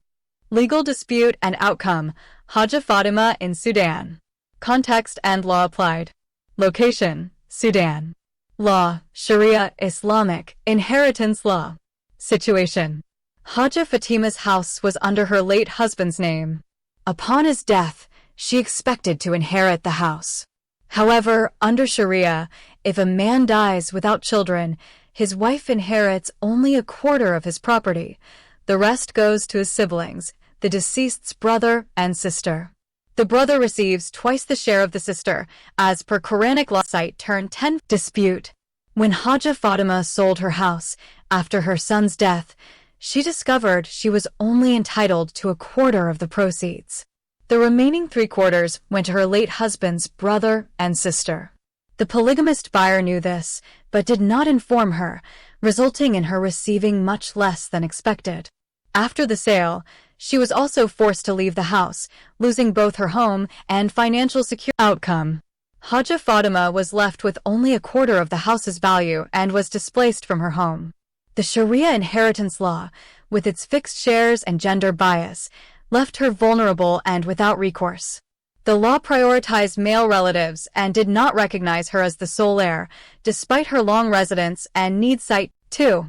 Legal dispute and outcome. Haja Fatima in Sudan. Context and law applied. Location: Sudan. Law: Sharia, Islamic, inheritance law. Situation: Haja Fatima's house was under her late husband's name. Upon his death, she expected to inherit the house. However, under Sharia, if a man dies without children, his wife inherits only a quarter of his property. The rest goes to his siblings, the deceased's brother and sister. The brother receives twice the share of the sister, as per Quranic law. Site turn 10. Dispute. When Haja Fatima sold her house after her son's death, she discovered she was only entitled to a quarter of the proceeds. The remaining 3/4 went to her late husband's brother and sister. The polygamist buyer knew this, but did not inform her, resulting in her receiving much less than expected. After the sale, she was also forced to leave the house, losing both her home and financial security. Outcome: Haja Fatima was left with only a quarter of the house's value and was displaced from her home. The Sharia inheritance law, with its fixed shares and gender bias, left her vulnerable and without recourse. The law prioritized male relatives and did not recognize her as the sole heir, despite her long residence and need. Site 2.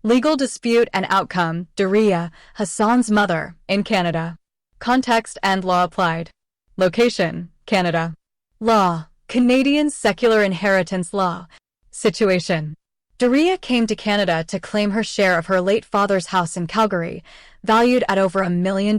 Legal dispute and outcome. Duriya, Hassan's mother, in Canada. Context and law applied. Location, Canada. Law, Canadian secular inheritance law. Situation. Duriya came to Canada to claim her share of her late father's house in Calgary, valued at over $1 million.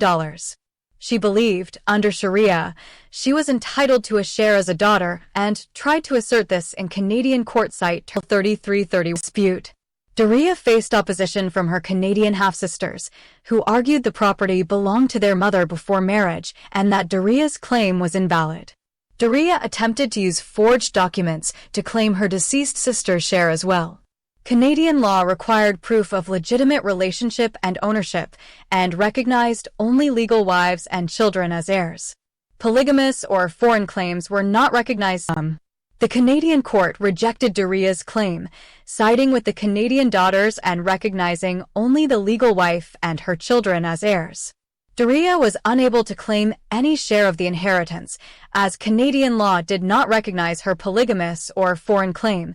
She believed, under Sharia, she was entitled to a share as a daughter and tried to assert this in Canadian court site 3330 dispute. Duriya faced opposition from her Canadian half-sisters, who argued the property belonged to their mother before marriage and that Duriya's claim was invalid. Duriya attempted to use forged documents to claim her deceased sister's share as well. Canadian law required proof of legitimate relationship and ownership and recognized only legal wives and children as heirs. Polygamous or foreign claims were not recognized. The Canadian court rejected Duriya's claim, siding with the Canadian daughters and recognizing only the legal wife and her children as heirs. Duriya was unable to claim any share of the inheritance, as Canadian law did not recognize her polygamous or foreign claim.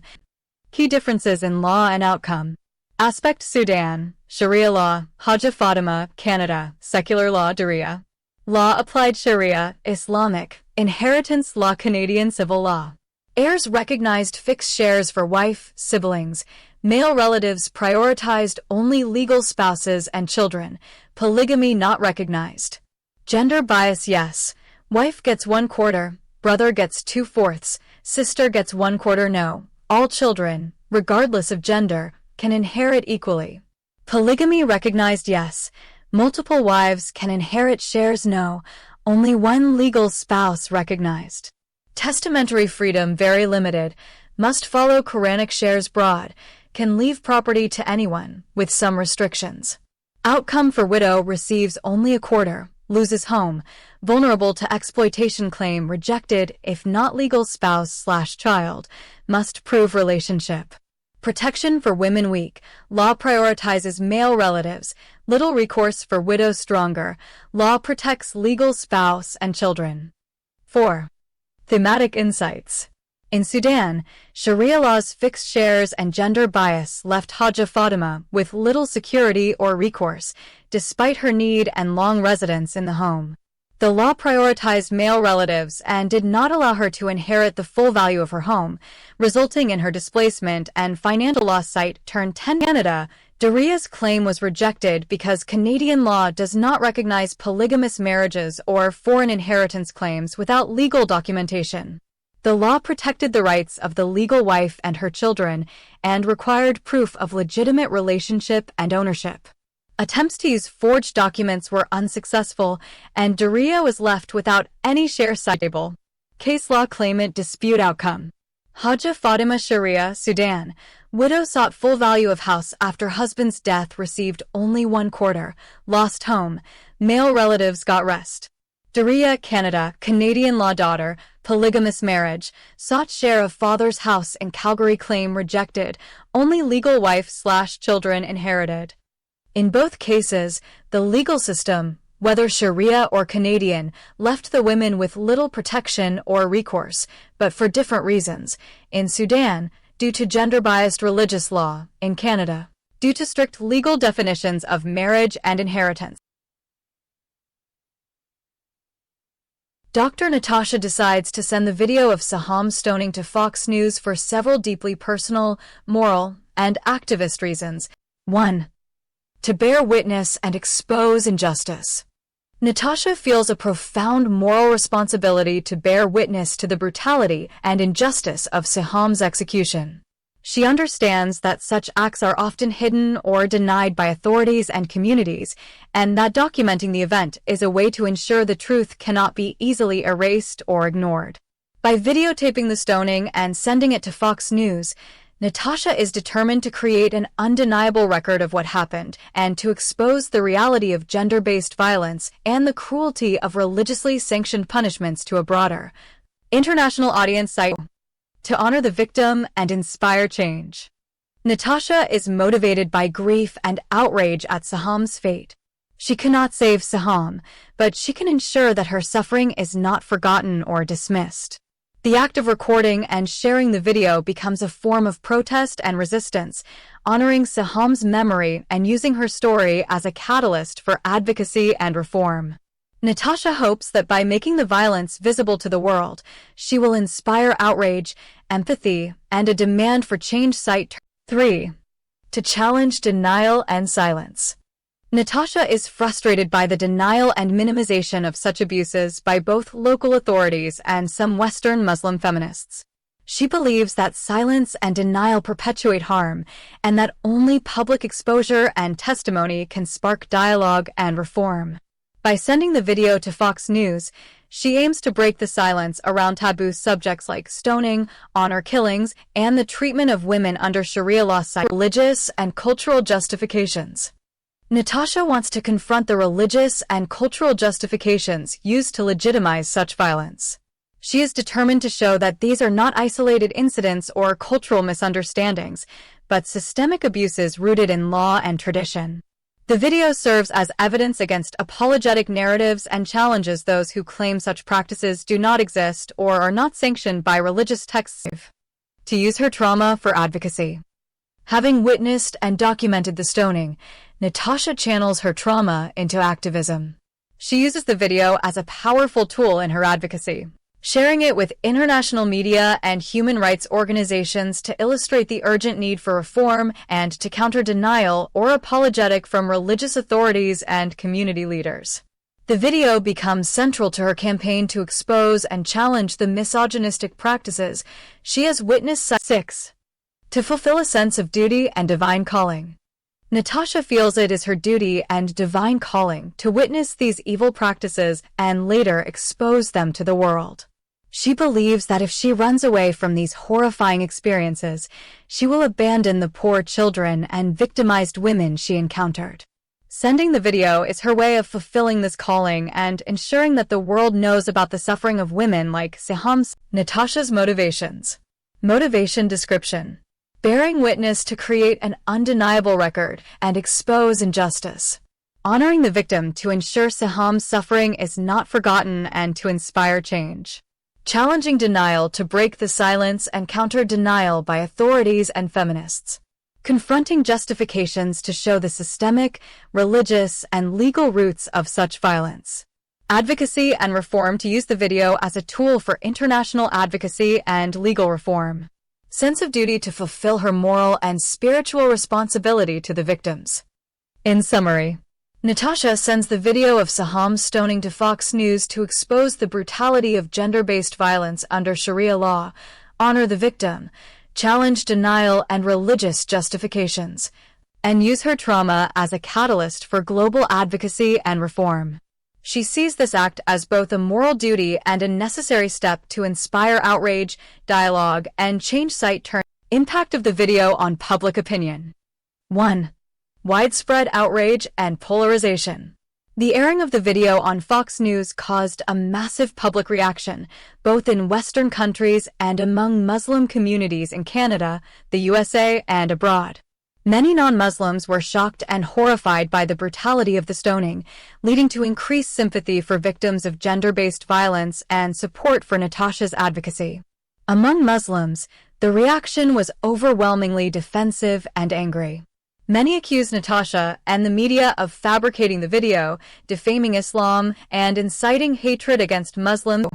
Key differences in law and outcome. Aspect Sudan, Sharia law, Haja Fatima, Canada, secular law Duriya. Law applied Sharia, Islamic, inheritance law Canadian civil law. Heirs recognized fixed shares for wife, siblings. Male relatives prioritized only legal spouses and children. Polygamy not recognized. Gender bias yes. Wife gets 1/4, brother gets 2/4, sister gets 1/4 no. All children, regardless of gender, can inherit equally. Polygamy recognized yes. Multiple wives can inherit shares no. Only one legal spouse recognized. Testamentary freedom very limited. Must follow Quranic shares broad. Can leave property to anyone, with some restrictions. Outcome for widow receives only a quarter, loses home, vulnerable to exploitation claim rejected if not legal spouse/child, must prove relationship. Protection for women weak, law prioritizes male relatives, little recourse for widow stronger, law protects legal spouse and children. 4. Thematic insights. In Sudan, Sharia law's fixed shares and gender bias left Haja Fatima with little security or recourse, despite her need and long residence in the home. The law prioritized male relatives and did not allow her to inherit the full value of her home, resulting in her displacement and financial loss. Site Turn 10 Canada. Duriya's claim was rejected because Canadian law does not recognize polygamous marriages or foreign inheritance claims without legal documentation. The law protected the rights of the legal wife and her children and required proof of legitimate relationship and ownership. Attempts to use forged documents were unsuccessful, and Duriya was left without any share. Table. Case law claimant dispute outcome. Haja Fatima Sharia, Sudan. Widow sought full value of house after husband's death, received only 1/4, lost home. Male relatives got rest. Duriya, Canada. Canadian law daughter, polygamous marriage, sought share of father's house in Calgary, claim rejected, only legal wife/children inherited. In both cases, the legal system, whether Sharia or Canadian, left the women with little protection or recourse, but for different reasons. In Sudan, due to gender-biased religious law. In Canada, due to strict legal definitions of marriage and inheritance. Dr. Natasha decides to send the video of Saham's stoning to Fox News for several deeply personal, moral, and activist reasons. 1. To bear witness and expose injustice. Natasha feels a profound moral responsibility to bear witness to the brutality and injustice of Saham's execution. She understands that such acts are often hidden or denied by authorities and communities, and that documenting the event is a way to ensure the truth cannot be easily erased or ignored. By videotaping the stoning and sending it to Fox News, Natasha is determined to create an undeniable record of what happened and to expose the reality of gender-based violence and the cruelty of religiously sanctioned punishments to a broader International audience site to honor the victim and inspire change. Natasha is motivated by grief and outrage at Saham's fate. She cannot save Saham, but she can ensure that her suffering is not forgotten or dismissed. The act of recording and sharing the video becomes a form of protest and resistance, honoring Saham's memory and using her story as a catalyst for advocacy and reform. Natasha hopes that by making the violence visible to the world, she will inspire outrage, empathy, and a demand for change. 3. To challenge denial and silence. Natasha is frustrated by the denial and minimization of such abuses by both local authorities and some Western Muslim feminists. She believes that silence and denial perpetuate harm, and that only public exposure and testimony can spark dialogue and reform. By sending the video to Fox News, she aims to break the silence around taboo subjects like stoning, honor killings, and the treatment of women under Sharia law, religious and cultural justifications. Natasha wants to confront the religious and cultural justifications used to legitimize such violence. She is determined to show that these are not isolated incidents or cultural misunderstandings, but systemic abuses rooted in law and tradition. The video serves as evidence against apologetic narratives and challenges those who claim such practices do not exist or are not sanctioned by religious texts. To use her trauma for advocacy. Having witnessed and documented the stoning, Natasha channels her trauma into activism. She uses the video as a powerful tool in her advocacy, sharing it with international media and human rights organizations to illustrate the urgent need for reform and to counter denial or apologetic from religious authorities and community leaders. The video becomes central to her campaign to expose and challenge the misogynistic practices she has witnessed. 6. To fulfill a sense of duty and divine calling. Natasha feels it is her duty and divine calling to witness these evil practices and later expose them to the world. She believes that if she runs away from these horrifying experiences, she will abandon the poor children and victimized women she encountered. Sending the video is her way of fulfilling this calling and ensuring that the world knows about the suffering of women like Saham's. Natasha's motivations. Motivation description. Bearing witness to create an undeniable record and expose injustice. Honoring the victim to ensure Saham's suffering is not forgotten and to inspire change. Challenging denial to break the silence and counter denial by authorities and feminists. Confronting justifications to show the systemic, religious, and legal roots of such violence. Advocacy and reform to use the video as a tool for international advocacy and legal reform. Sense of duty to fulfill her moral and spiritual responsibility to the victims. In summary, Natasha sends the video of Saham's stoning to Fox News to expose the brutality of gender-based violence under Sharia law, honor the victim, challenge denial and religious justifications, and use her trauma as a catalyst for global advocacy and reform. She sees this act as both a moral duty and a necessary step to inspire outrage, dialogue, and change. Impact of the video on public opinion. 1. Widespread outrage and polarization. The airing of the video on Fox News caused a massive public reaction, both in Western countries and among Muslim communities in Canada, the USA, and abroad. Many non-Muslims were shocked and horrified by the brutality of the stoning, leading to increased sympathy for victims of gender-based violence and support for Natasha's advocacy. Among Muslims, the reaction was overwhelmingly defensive and angry. Many accused Natasha and the media of fabricating the video, defaming Islam, and inciting hatred against Muslims.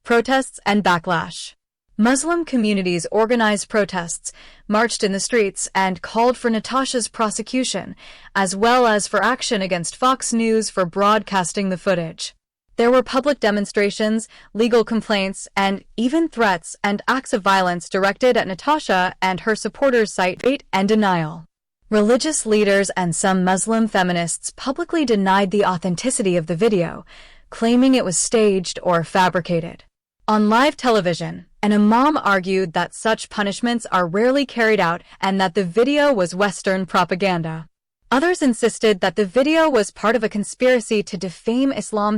Protests and backlash. Muslim communities organized protests, marched in the streets, and called for Natasha's prosecution, as well as for action against Fox News for broadcasting the footage. There were public demonstrations, legal complaints, and even threats and acts of violence directed at Natasha and her supporters. Hate and denial. Religious leaders and some Muslim feminists publicly denied the authenticity of the video, claiming it was staged or fabricated. On live television, an imam argued that such punishments are rarely carried out and that the video was Western propaganda. Others insisted that the video was part of a conspiracy to defame Islam.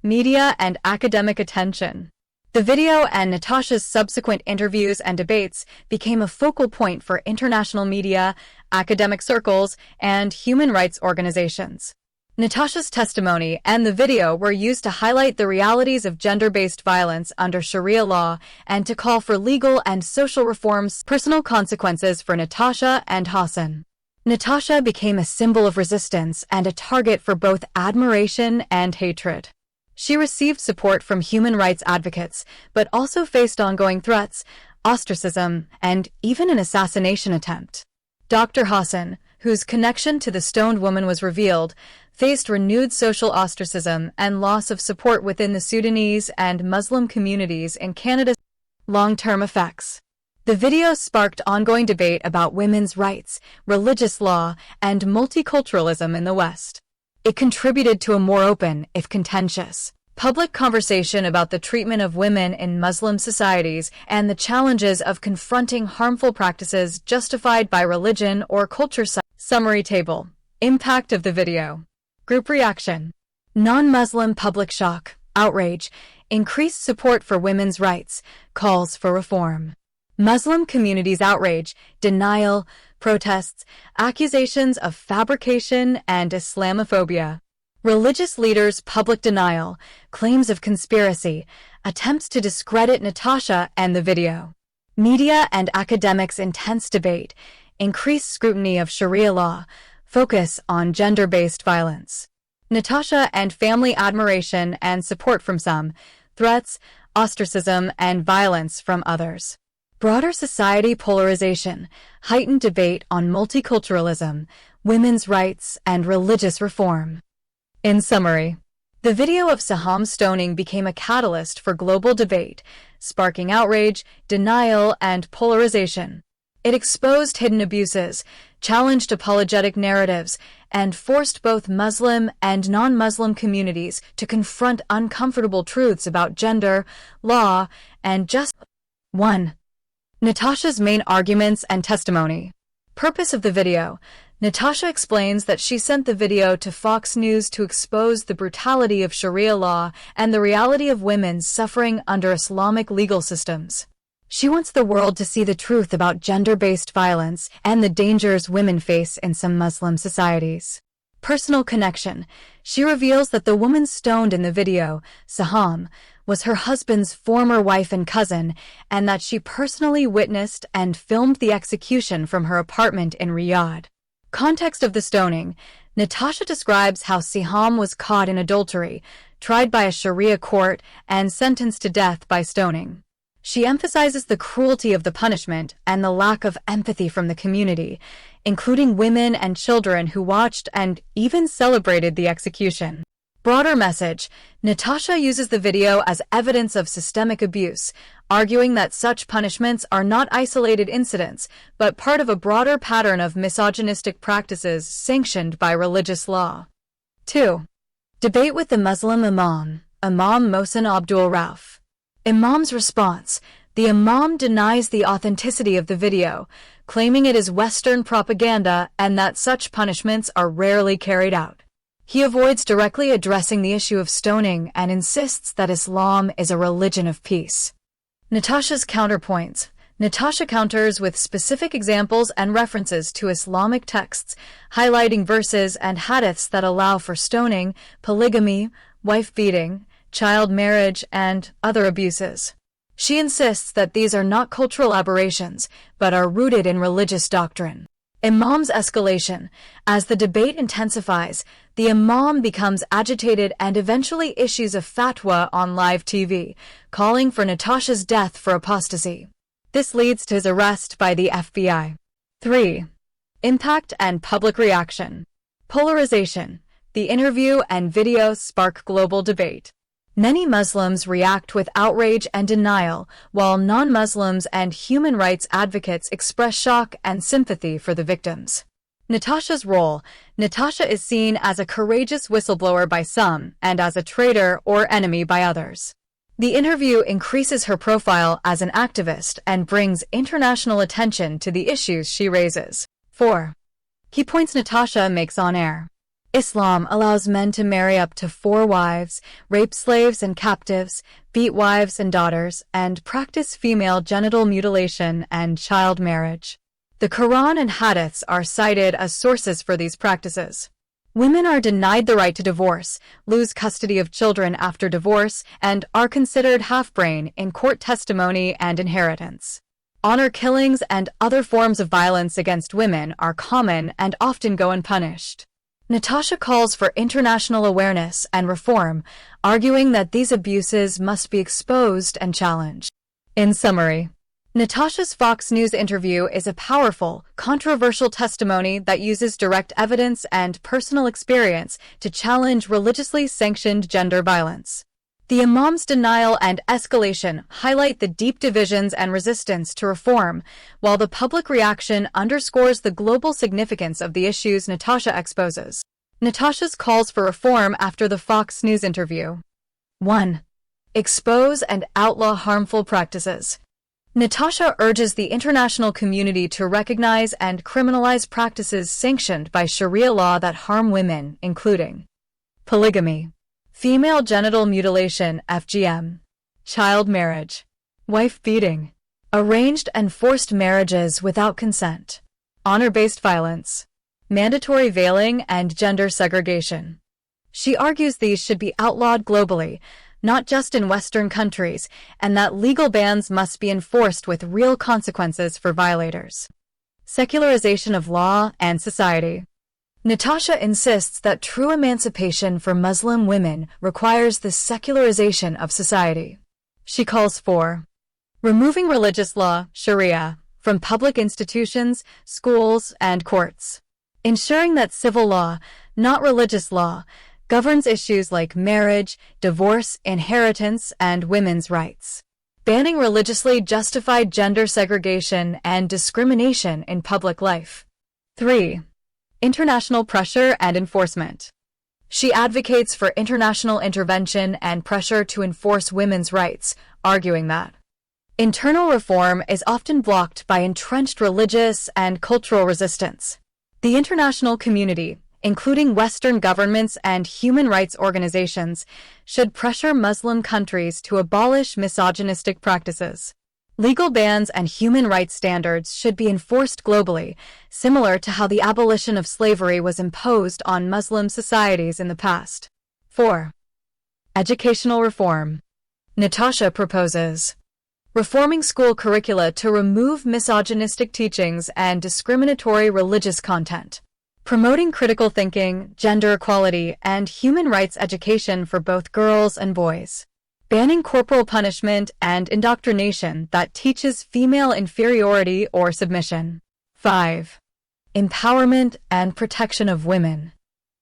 Media and academic attention. The video and Natasha's subsequent interviews and debates became a focal point for international media, academic circles, and human rights organizations. Natasha's testimony and the video were used to highlight the realities of gender-based violence under Sharia law and to call for legal and social reforms. Personal consequences for Natasha and Hassan. Natasha became a symbol of resistance and a target for both admiration and hatred. She received support from human rights advocates, but also faced ongoing threats, ostracism, and even an assassination attempt. Dr. Hassan, whose connection to the stoned woman was revealed, faced renewed social ostracism and loss of support within the Sudanese and Muslim communities in Canada. Long-term effects. The video sparked ongoing debate about women's rights, religious law, and multiculturalism in the West. It contributed to a more open, if contentious, public conversation about the treatment of women in Muslim societies and the challenges of confronting harmful practices justified by religion or culture. Summary table. Impact of the video. Group reaction. Non-Muslim public shock, outrage, increased support for women's rights, calls for reform. Muslim communities outrage, denial, protests, accusations of fabrication and Islamophobia. Religious leaders' public denial, claims of conspiracy, attempts to discredit Natasha and the video. Media and academics' intense debate, increased scrutiny of Sharia law, focus on gender-based violence. Natasha and family admiration and support from some, threats, ostracism, and violence from others. Broader society polarization, heightened debate on multiculturalism, women's rights, and religious reform. In summary, the video of Saham's stoning became a catalyst for global debate, sparking outrage, denial, and polarization. It exposed hidden abuses, challenged apologetic narratives, and forced both Muslim and non-Muslim communities to confront uncomfortable truths about gender, law, and justice. 1. Natasha's main arguments and testimony. Purpose of the video. Natasha explains that she sent the video to Fox News to expose the brutality of Sharia law and the reality of women suffering under Islamic legal systems. She wants the world to see the truth about gender-based violence and the dangers women face in some Muslim societies. Personal connection. She reveals that the woman stoned in the video, Saham, was her husband's former wife and cousin, and that she personally witnessed and filmed the execution from her apartment in Riyadh. Context of the stoning. Natasha describes how Siham was caught in adultery, tried by a Sharia court, and sentenced to death by stoning. She emphasizes the cruelty of the punishment and the lack of empathy from the community, including women and children who watched and even celebrated the execution. Broader message. Natasha uses the video as evidence of systemic abuse, arguing that such punishments are not isolated incidents, but part of a broader pattern of misogynistic practices sanctioned by religious law. 2. Debate with the Muslim Imam, Imam Mohsen Abdul Rauf. Imam's response. The Imam denies the authenticity of the video, claiming it is Western propaganda and that such punishments are rarely carried out. He avoids directly addressing the issue of stoning and insists that Islam is a religion of peace. Natasha's counterpoints. Natasha counters with specific examples and references to Islamic texts, highlighting verses and hadiths that allow for stoning, polygamy, wife-beating, child marriage, and other abuses. She insists that these are not cultural aberrations, but are rooted in religious doctrine. Imam's escalation. As the debate intensifies, the Imam becomes agitated and eventually issues a fatwa on live TV, calling for Natasha's death for apostasy. This leads to his arrest by the FBI. 3. Impact and public reaction. Polarization. The interview and video spark global debate. Many Muslims react with outrage and denial, while non-Muslims and human rights advocates express shock and sympathy for the victims. Natasha's role. Natasha is seen as a courageous whistleblower by some and as a traitor or enemy by others. The interview increases her profile as an activist and brings international attention to the issues she raises. 4. Key points Natasha makes on air. Islam allows men to marry up to 4 wives, rape slaves and captives, beat wives and daughters, and practice female genital mutilation and child marriage. The Quran and Hadiths are cited as sources for these practices. Women are denied the right to divorce, lose custody of children after divorce, and are considered half-brain in court testimony and inheritance. Honor killings and other forms of violence against women are common and often go unpunished. Natasha calls for international awareness and reform, arguing that these abuses must be exposed and challenged. In summary, Natasha's Fox News interview is a powerful, controversial testimony that uses direct evidence and personal experience to challenge religiously sanctioned gender violence. The imam's denial and escalation highlight the deep divisions and resistance to reform, while the public reaction underscores the global significance of the issues Natasha exposes. Natasha's calls for reform after the Fox News interview. 1. Expose and outlaw harmful practices. Natasha urges the international community to recognize and criminalize practices sanctioned by Sharia law that harm women, including polygamy, female genital mutilation (FGM), child marriage, wife beating, arranged and forced marriages without consent, honor-based violence, mandatory veiling, and gender segregation. She argues these should be outlawed globally, not just in Western countries, and that legal bans must be enforced with real consequences for violators. Secularization of law and society. Natasha insists that true emancipation for Muslim women requires the secularization of society. She calls for removing religious law, Sharia, from public institutions, schools, and courts, ensuring that civil law, not religious law, governs issues like marriage, divorce, inheritance, and women's rights, banning religiously justified gender segregation and discrimination in public life. 3. International pressure and enforcement. She advocates for international intervention and pressure to enforce women's rights, arguing that internal reform is often blocked by entrenched religious and cultural resistance. The international community, including Western governments and human rights organizations, should pressure Muslim countries to abolish misogynistic practices. Legal bans and human rights standards should be enforced globally, similar to how the abolition of slavery was imposed on Muslim societies in the past. 4. Educational reform. Natasha proposes reforming school curricula to remove misogynistic teachings and discriminatory religious content, promoting critical thinking, gender equality, and human rights education for both girls and boys, banning corporal punishment and indoctrination that teaches female inferiority or submission. 5. Empowerment and protection of women.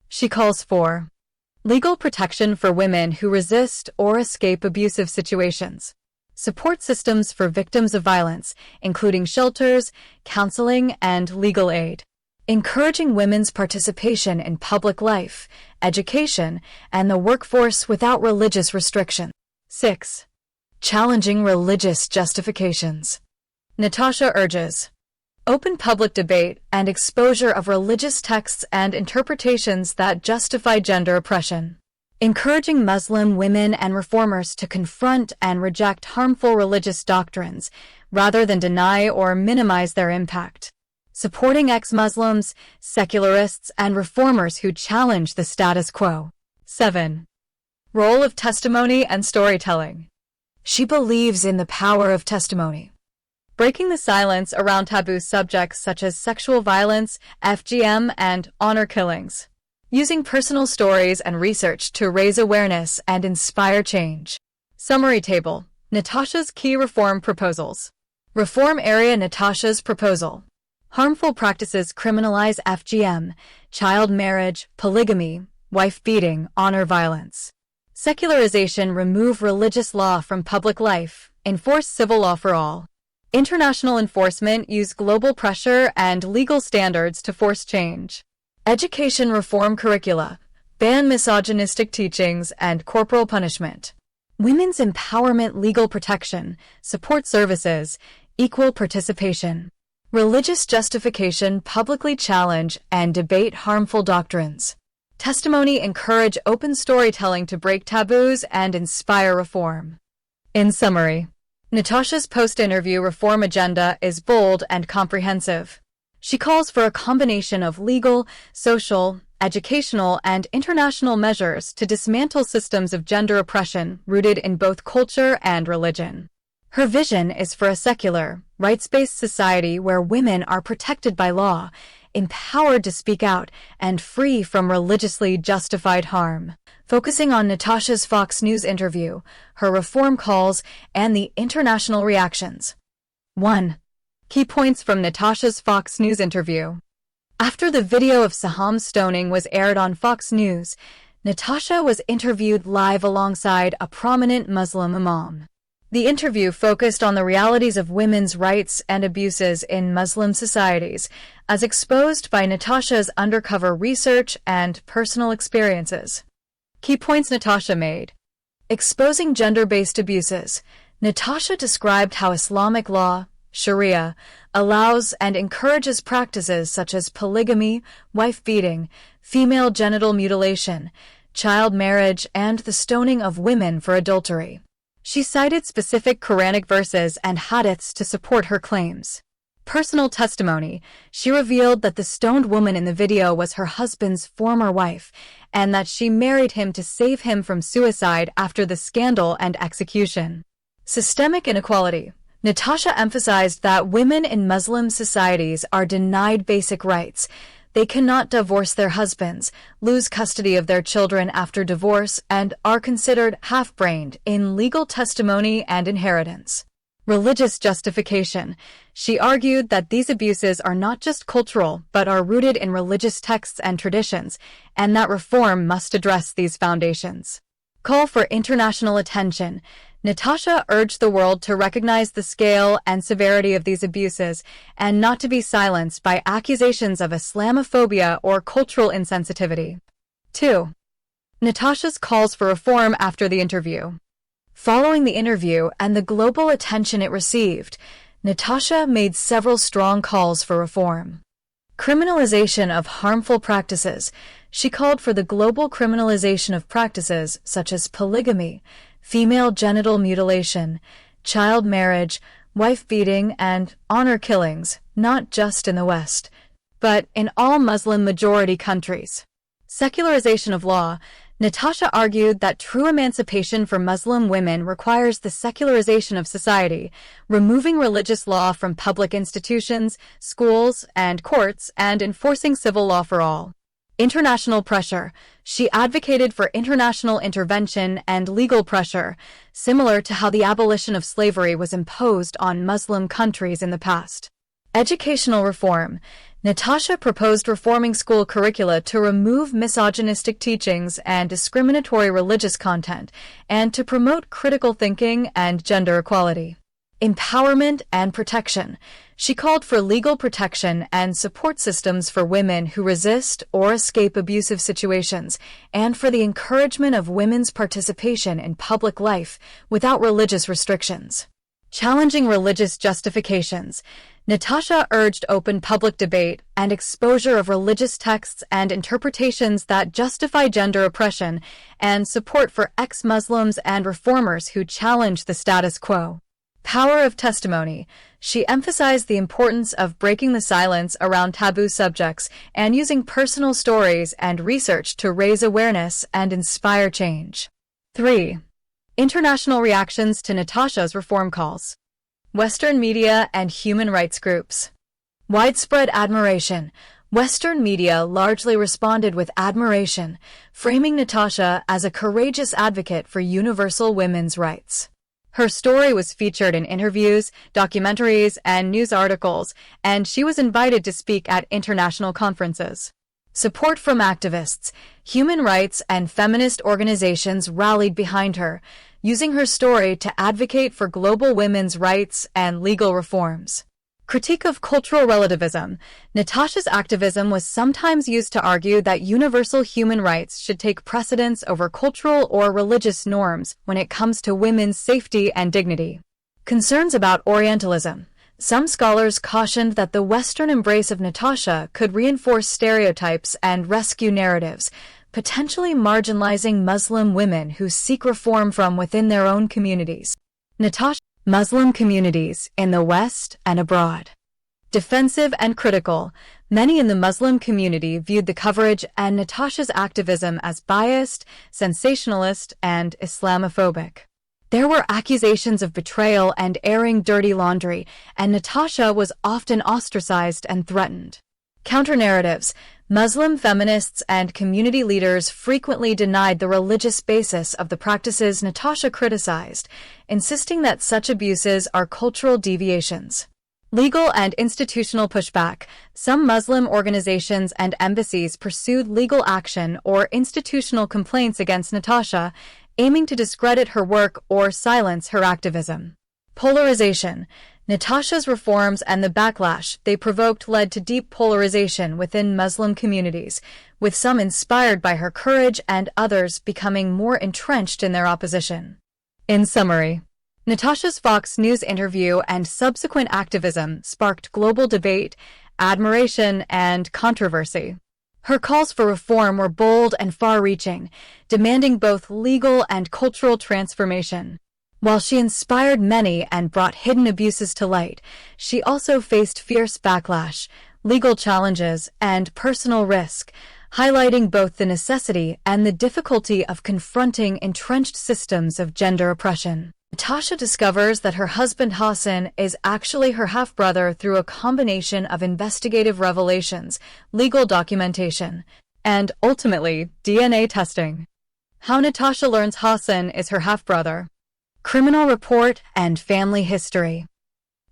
She calls for legal protection for women who resist or escape abusive situations, support systems for victims of violence, including shelters, counseling, and legal aid, encouraging women's participation in public life, education, and the workforce without religious restriction. 6. Challenging religious justifications. Natasha urges open public debate and exposure of religious texts and interpretations that justify gender oppression, encouraging Muslim women and reformers to confront and reject harmful religious doctrines rather than deny or minimize their impact, supporting ex-Muslims, secularists, and reformers who challenge the status quo. 7. Role of testimony and storytelling. She believes in the power of testimony, breaking the silence around taboo subjects such as sexual violence, FGM, and honor killings, using personal stories and research to raise awareness and inspire change. Summary table. Natasha's key reform proposals. Reform area. Natasha's proposal. Harmful practices criminalize FGM, child marriage, polygamy, wife beating, honor violence. Secularization. Remove religious law from public life, enforce civil law for all. International enforcement. Use global pressure and legal standards to force change. Education reform curricula, ban misogynistic teachings and corporal punishment. Women's empowerment. Legal protection, support services, equal participation. Religious justification. Publicly challenge and debate harmful doctrines. testimony encourage open storytelling to break taboos and inspire reform. In summary, Natasha's post-interview reform agenda is bold and comprehensive. She calls for a combination of legal, social, educational, and international measures to dismantle systems of gender oppression rooted in both culture and religion. Her vision is for a secular, rights-based society where women are protected by law, empowered to speak out, and free from religiously justified harm. Focusing on Natasha's Fox News interview, her reform calls, and the international reactions. 1. Key points from Natasha's Fox News interview. After the video of Saham's stoning was aired on Fox News, Natasha was interviewed live alongside a prominent Muslim imam. The interview focused on the realities of women's rights and abuses in Muslim societies, as exposed by Natasha's undercover research and personal experiences. Key points Natasha made. Exposing gender-based abuses. Natasha described how Islamic law, Sharia, allows and encourages practices such as polygamy, wife-beating, female genital mutilation, child marriage, and the stoning of women for adultery. She cited specific Quranic verses and hadiths to support her claims. Personal testimony. She revealed that the stoned woman in the video was her husband's former wife, and that she married him to save him from suicide after the scandal and execution. Systemic inequality. Natasha emphasized that women in Muslim societies are denied basic rights. They cannot divorce their husbands, lose custody of their children after divorce, and are considered half-brained in legal testimony and inheritance. Religious justification. She argued that these abuses are not just cultural, but are rooted in religious texts and traditions, and that reform must address these foundations. Call for international attention. Natasha urged the world to recognize the scale and severity of these abuses and not to be silenced by accusations of Islamophobia or cultural insensitivity. 2. Natasha's calls for reform after the interview. Following the interview and the global attention it received, Natasha made several strong calls for reform. Criminalization of harmful practices. She called for the global criminalization of practices such as polygamy, female genital mutilation, child marriage, wife-beating, and honor killings, not just in the West, but in all Muslim-majority countries. Secularization of law. Natasha argued that true emancipation for Muslim women requires the secularization of society, removing religious law from public institutions, schools, and courts, and enforcing civil law for all. International pressure. She advocated for international intervention and legal pressure, similar to how the abolition of slavery was imposed on Muslim countries in the past. Educational reform. Natasha proposed reforming school curricula to remove misogynistic teachings and discriminatory religious content, and to promote critical thinking and gender equality. Empowerment and protection. She called for legal protection and support systems for women who resist or escape abusive situations, and for the encouragement of women's participation in public life without religious restrictions. Challenging religious justifications. Natasha urged open public debate and exposure of religious texts and interpretations that justify gender oppression, and support for ex-Muslims and reformers who challenge the status quo. Power of testimony. She emphasized the importance of breaking the silence around taboo subjects and using personal stories and research to raise awareness and inspire change. 3. International reactions to Natasha's reform calls. Western media and human rights groups. Widespread admiration. Western media largely responded with admiration, framing Natasha as a courageous advocate for universal women's rights. Her story was featured in interviews, documentaries, and news articles, and she was invited to speak at international conferences. Support from activists, human rights, and feminist organizations rallied behind her, using her story to advocate for global women's rights and legal reforms. Critique of cultural relativism. Natasha's activism was sometimes used to argue that universal human rights should take precedence over cultural or religious norms when it comes to women's safety and dignity. Concerns about Orientalism. Some scholars cautioned that the Western embrace of Natasha could reinforce stereotypes and rescue narratives, potentially marginalizing Muslim women who seek reform from within their own communities. Natasha, Muslim communities in the West and abroad. Defensive and critical, many in the Muslim community viewed the coverage and Natasha's activism as biased, sensationalist, and Islamophobic. There were accusations of betrayal and airing dirty laundry, and Natasha was often ostracized and threatened. Counter-narratives, Muslim feminists and community leaders frequently denied the religious basis of the practices Natasha criticized, insisting that such abuses are cultural deviations. Legal and institutional pushback. Some Muslim organizations and embassies pursued legal action or institutional complaints against Natasha, aiming to discredit her work or silence her activism. Polarization. Natasha's reforms and the backlash they provoked led to deep polarization within Muslim communities, with some inspired by her courage and others becoming more entrenched in their opposition. In summary, Natasha's Fox News interview and subsequent activism sparked global debate, admiration, and controversy. Her calls for reform were bold and far-reaching, demanding both legal and cultural transformation. While she inspired many and brought hidden abuses to light, she also faced fierce backlash, legal challenges, and personal risk, highlighting both the necessity and the difficulty of confronting entrenched systems of gender oppression. Natasha discovers that her husband Hassan is actually her half-brother through a combination of investigative revelations, legal documentation, and, ultimately, DNA testing. How Natasha learns Hassan is her half-brother. Criminal report and family history.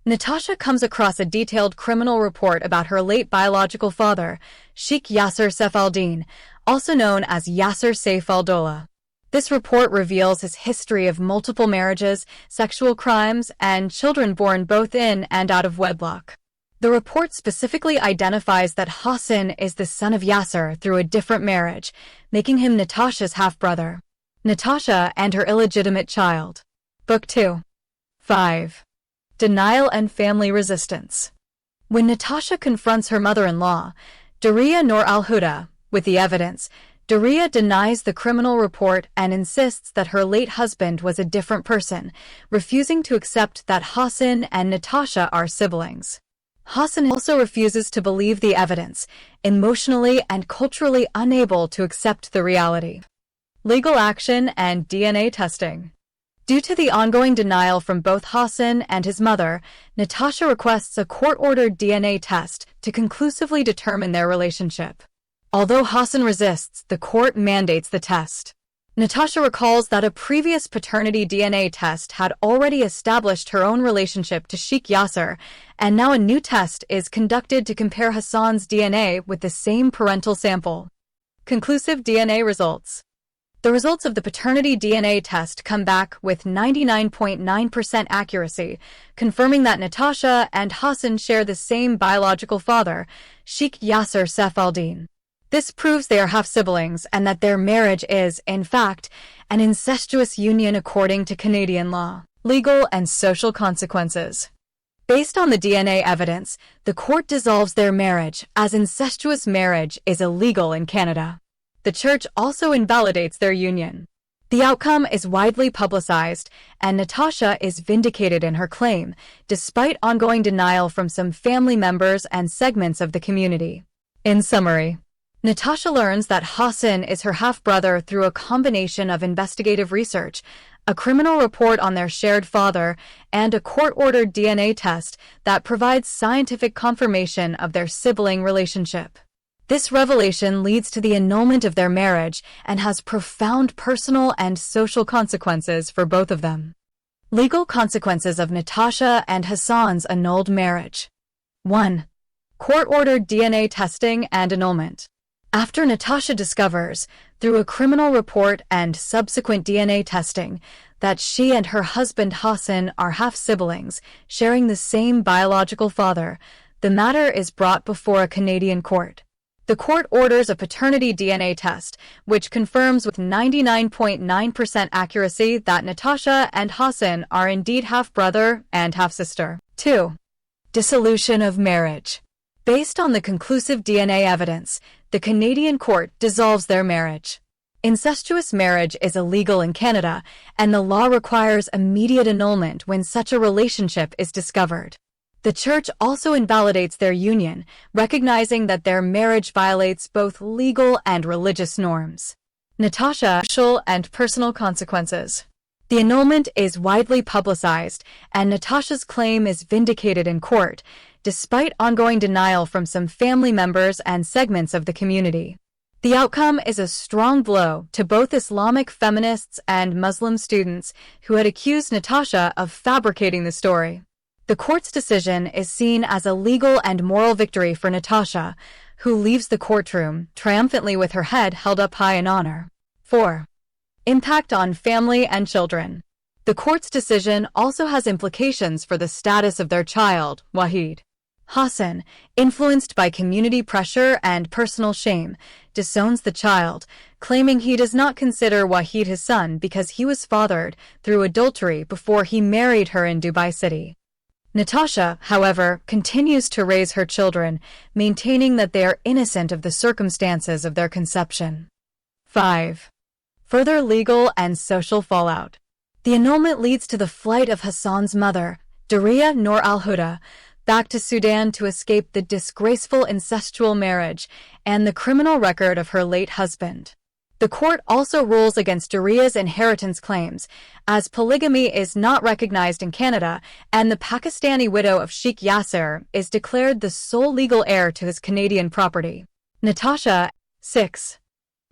Natasha comes across a detailed criminal report about her late biological father, Sheikh Yasser Saif al-Din, also known as Yasser Saif al-Dawla. This report reveals his history of multiple marriages, sexual crimes, and children born both in and out of wedlock. The report specifically identifies that Hassan is the son of Yasser through a different marriage, making him Natasha's half-brother. Natasha and her illegitimate child. Book 2. 5. Denial and family resistance. When Natasha confronts her mother-in-law, Daria Noor al-Huda, with the evidence, Daria denies the criminal report and insists that her late husband was a different person, refusing to accept that Hassan and Natasha are siblings. Hassan also refuses to believe the evidence, emotionally and culturally unable to accept the reality. Legal action and DNA testing. Due to the ongoing denial from both Hassan and his mother, Natasha requests a court-ordered DNA test to conclusively determine their relationship. Although Hassan resists, the court mandates the test. Natasha recalls that a previous paternity DNA test had already established her own relationship to Sheikh Yasser, and now a new test is conducted to compare Hassan's DNA with the same parental sample. Conclusive DNA results. The results of the paternity DNA test come back with 99.9% accuracy, confirming that Natasha and Hassan share the same biological father, Sheikh Yasser Saif al-Din. This proves they are half-siblings and that their marriage is, in fact, an incestuous union according to Canadian law. Legal and social consequences. Based on the DNA evidence, the court dissolves their marriage, as incestuous marriage is illegal in Canada. The church also invalidates their union. The outcome is widely publicized, and Natasha is vindicated in her claim, despite ongoing denial from some family members and segments of the community. In summary, Natasha learns that Hassan is her half-brother through a combination of investigative research, a criminal report on their shared father, and a court-ordered DNA test that provides scientific confirmation of their sibling relationship. This revelation leads to the annulment of their marriage and has profound personal and social consequences for both of them. Legal consequences of Natasha and Hassan's annulled marriage. 1. Court-ordered DNA testing and annulment. After Natasha discovers, through a criminal report and subsequent DNA testing, that she and her husband Hassan are half-siblings, sharing the same biological father, the matter is brought before a Canadian court. The court orders a paternity DNA test, which confirms with 99.9% accuracy that Natasha and Hassan are indeed half-brother and half-sister. 2. Dissolution of marriage. Based on the conclusive DNA evidence, The Canadian court dissolves their marriage. Incestuous marriage is illegal in Canada, and the law requires immediate annulment when such a relationship is discovered. The church also invalidates their union, recognizing that their marriage violates both legal and religious norms. Natasha, social and personal consequences. The annulment is widely publicized, and Natasha's claim is vindicated in court, despite ongoing denial from some family members and segments of the community. The outcome is a strong blow to both Islamic feminists and Muslim students who had accused Natasha of fabricating the story. The court's decision is seen as a legal and moral victory for Natasha, who leaves the courtroom triumphantly with her head held up high in honor. 4. Impact on family and children. The court's decision also has implications for the status of their child, Wahid. Hassan, influenced by community pressure and personal shame, disowns the child, claiming he does not consider Wahid his son because he was fathered through adultery before he married her in Dubai City. Natasha, however, continues to raise her children, maintaining that they are innocent of the circumstances of their conception. 5. Further legal and social fallout. The annulment leads to the flight of Hassan's mother, Duriya Noor al-Huda, back to Sudan to escape the disgraceful incestual marriage and the criminal record of her late husband. The court also rules against Duriya's inheritance claims, as polygamy is not recognized in Canada, and the Pakistani widow of Sheikh Yasser is declared the sole legal heir to his Canadian property. Natasha. 6.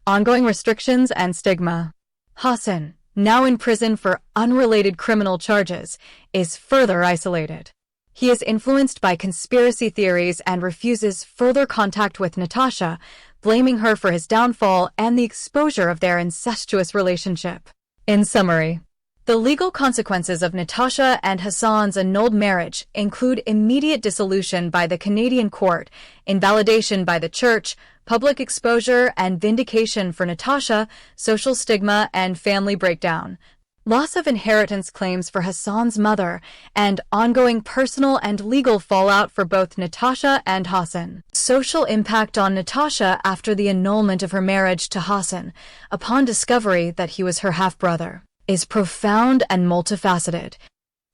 Ongoing restrictions and stigma. Hassan, now in prison for unrelated criminal charges, is further isolated. He is influenced by conspiracy theories and refuses further contact with Natasha, blaming her for his downfall and the exposure of their incestuous relationship. In summary, the legal consequences of Natasha and Hassan's annulled marriage include immediate dissolution by the Canadian court, invalidation by the church, public exposure and vindication for Natasha, social stigma and family breakdown, loss of inheritance claims for Hassan's mother, and ongoing personal and legal fallout for both Natasha and Hassan. Social impact on Natasha after the annulment of her marriage to Hassan, upon discovery that he was her half-brother, is profound and multifaceted.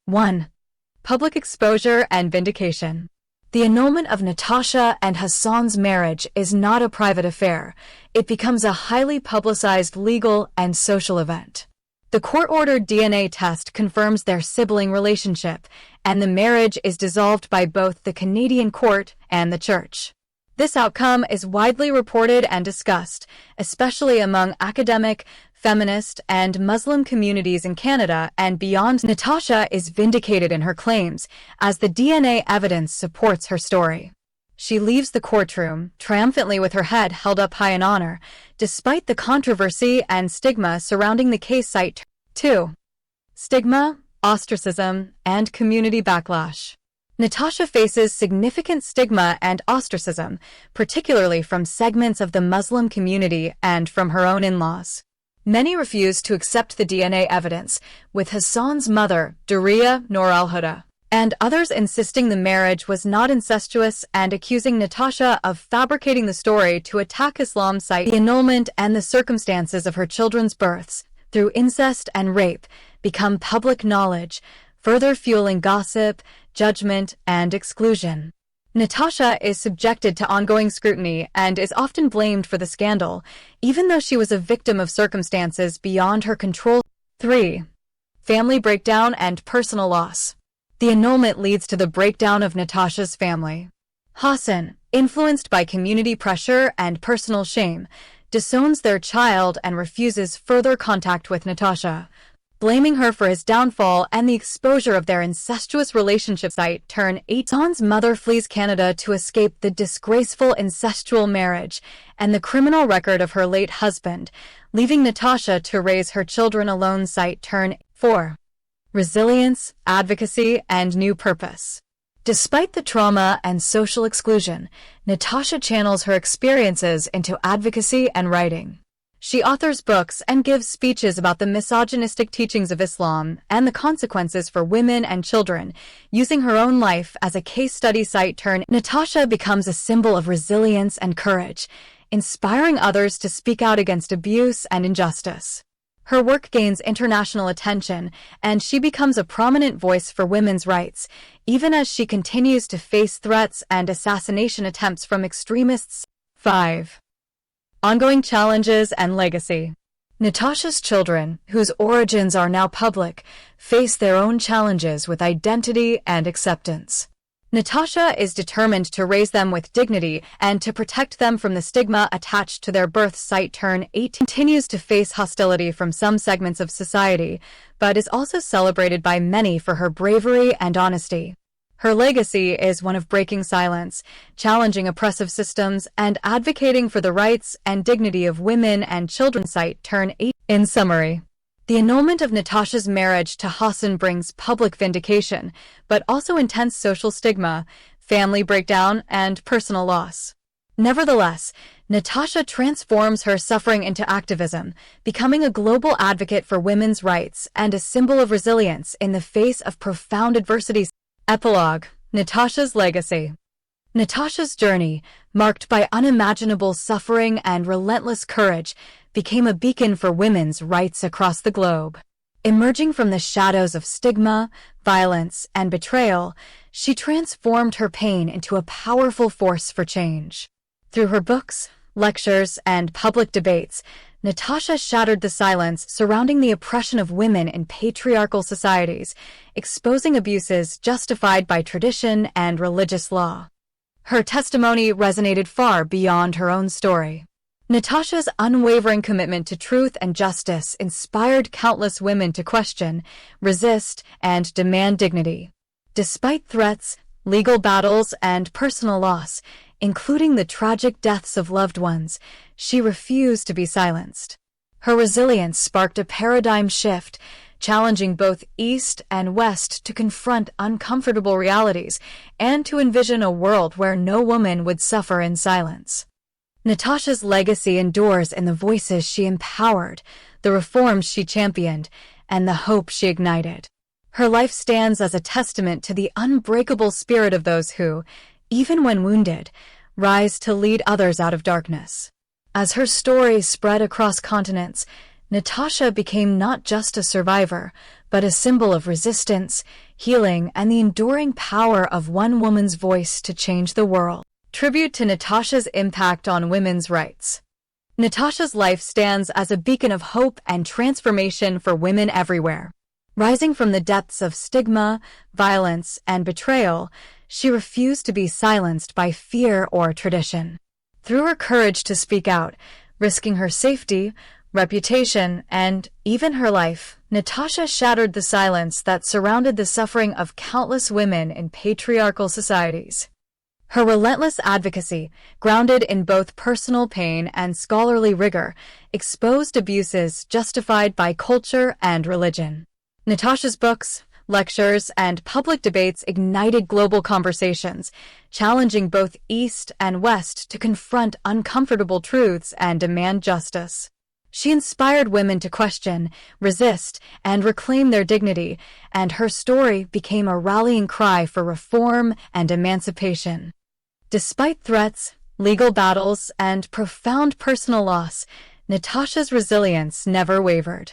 1. Public exposure and vindication. The annulment of Natasha and Hassan's marriage is not a private affair. It becomes a highly publicized legal and social event. The court-ordered DNA test confirms their sibling relationship, and the marriage is dissolved by both the Canadian court and the church. This outcome is widely reported and discussed, especially among academic, feminist, and Muslim communities in Canada and beyond. Natasha is vindicated in her claims, as the DNA evidence supports her story. She leaves the courtroom triumphantly with her head held up high in honor, despite the controversy and stigma surrounding the case. 2. Stigma, ostracism, and community backlash. Natasha faces significant stigma and ostracism, particularly from segments of the Muslim community and from her own in-laws. Many refuse to accept the DNA evidence, with Hassan's mother, Duriya Noor al-Huda, and others insisting the marriage was not incestuous and accusing Natasha of fabricating the story to attack Islam. The annulment and the circumstances of her children's births, through incest and rape, become public knowledge, further fueling gossip, judgment, and exclusion. Natasha is subjected to ongoing scrutiny and is often blamed for the scandal, even though she was a victim of circumstances beyond her control. 3. Family breakdown and personal loss. The annulment leads to the breakdown of Natasha's family. Hassan, influenced by community pressure and personal shame, disowns their child and refuses further contact with Natasha, blaming her for his downfall and the exposure of their incestuous relationship. 8. Hassan's mother flees Canada to escape the disgraceful incestual marriage and the criminal record of her late husband, leaving Natasha to raise her children alone. 4. Resilience, advocacy, and new purpose. Despite the trauma and social exclusion, Natasha channels her experiences into advocacy and writing. She authors books and gives speeches about the misogynistic teachings of Islam and the consequences for women and children, using her own life as a case study. Natasha becomes a symbol of resilience and courage, inspiring others to speak out against abuse and injustice. Her work gains international attention, and she becomes a prominent voice for women's rights, even as she continues to face threats and assassination attempts from extremists. 5. Ongoing challenges and legacy. Natasha's children, whose origins are now public, face their own challenges with identity and acceptance. Natasha is determined to raise them with dignity and to protect them from the stigma attached to their birth site. 18 continues to face hostility from some segments of society, but is also celebrated by many for her bravery and honesty. Her legacy is one of breaking silence, challenging oppressive systems, and advocating for the rights and dignity of women and children. 8. In summary, the annulment of Natasha's marriage to Hassan brings public vindication, but also intense social stigma, family breakdown, and personal loss. Nevertheless, Natasha transforms her suffering into activism, becoming a global advocate for women's rights and a symbol of resilience in the face of profound adversities. Epilogue: Natasha's legacy. Natasha's journey, marked by unimaginable suffering and relentless courage, became a beacon for women's rights across the globe. Emerging from the shadows of stigma, violence, and betrayal, she transformed her pain into a powerful force for change. Through her books, lectures, and public debates, Natasha shattered the silence surrounding the oppression of women in patriarchal societies, exposing abuses justified by tradition and religious law. Her testimony resonated far beyond her own story. Natasha's unwavering commitment to truth and justice inspired countless women to question, resist, and demand dignity. Despite threats, legal battles, and personal loss, including the tragic deaths of loved ones, she refused to be silenced. Her resilience sparked a paradigm shift, challenging both East and West to confront uncomfortable realities and to envision a world where no woman would suffer in silence. Natasha's legacy endures in the voices she empowered, the reforms she championed, and the hope she ignited. Her life stands as a testament to the unbreakable spirit of those who, even when wounded, rise to lead others out of darkness. As her story spread across continents, Natasha became not just a survivor, but a symbol of resistance, healing, and the enduring power of one woman's voice to change the world. Tribute to Natasha's impact on women's rights. Natasha's life stands as a beacon of hope and transformation for women everywhere. Rising from the depths of stigma, violence, and betrayal, she refused to be silenced by fear or tradition. Through her courage to speak out, risking her safety, reputation, and even her life, Natasha shattered the silence that surrounded the suffering of countless women in patriarchal societies. Her relentless advocacy, grounded in both personal pain and scholarly rigor, exposed abuses justified by culture and religion. Natasha's books, lectures, and public debates ignited global conversations, challenging both East and West to confront uncomfortable truths and demand justice. She inspired women to question, resist, and reclaim their dignity, and her story became a rallying cry for reform and emancipation. Despite threats, legal battles, and profound personal loss, Natasha's resilience never wavered.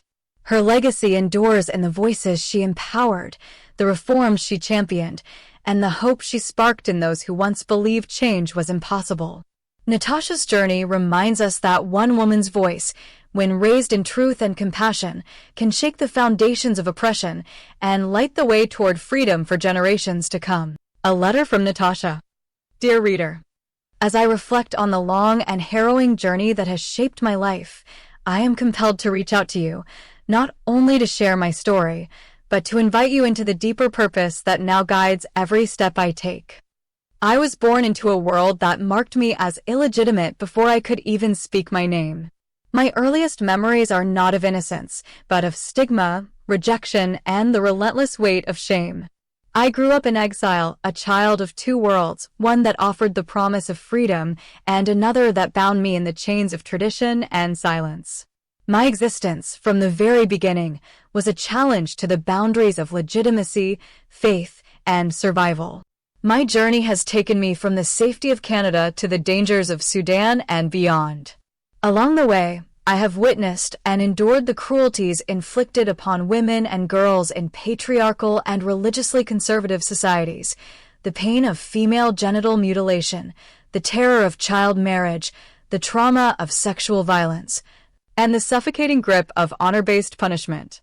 Her legacy endures in the voices she empowered, the reforms she championed, and the hope she sparked in those who once believed change was impossible. Natasha's journey reminds us that one woman's voice, when raised in truth and compassion, can shake the foundations of oppression and light the way toward freedom for generations to come. A letter from Natasha. Dear reader, as I reflect on the long and harrowing journey that has shaped my life, I am compelled to reach out to you, not only to share my story, but to invite you into the deeper purpose that now guides every step I take. I was born into a world that marked me as illegitimate before I could even speak my name. My earliest memories are not of innocence, but of stigma, rejection, and the relentless weight of shame. I grew up in exile, a child of two worlds, one that offered the promise of freedom and another that bound me in the chains of tradition and silence. My existence, from the very beginning, was a challenge to the boundaries of legitimacy, faith, and survival. My journey has taken me from the safety of Canada to the dangers of Sudan and beyond. Along the way, I have witnessed and endured the cruelties inflicted upon women and girls in patriarchal and religiously conservative societies, the pain of female genital mutilation, the terror of child marriage, the trauma of sexual violence, and the suffocating grip of honor-based punishment.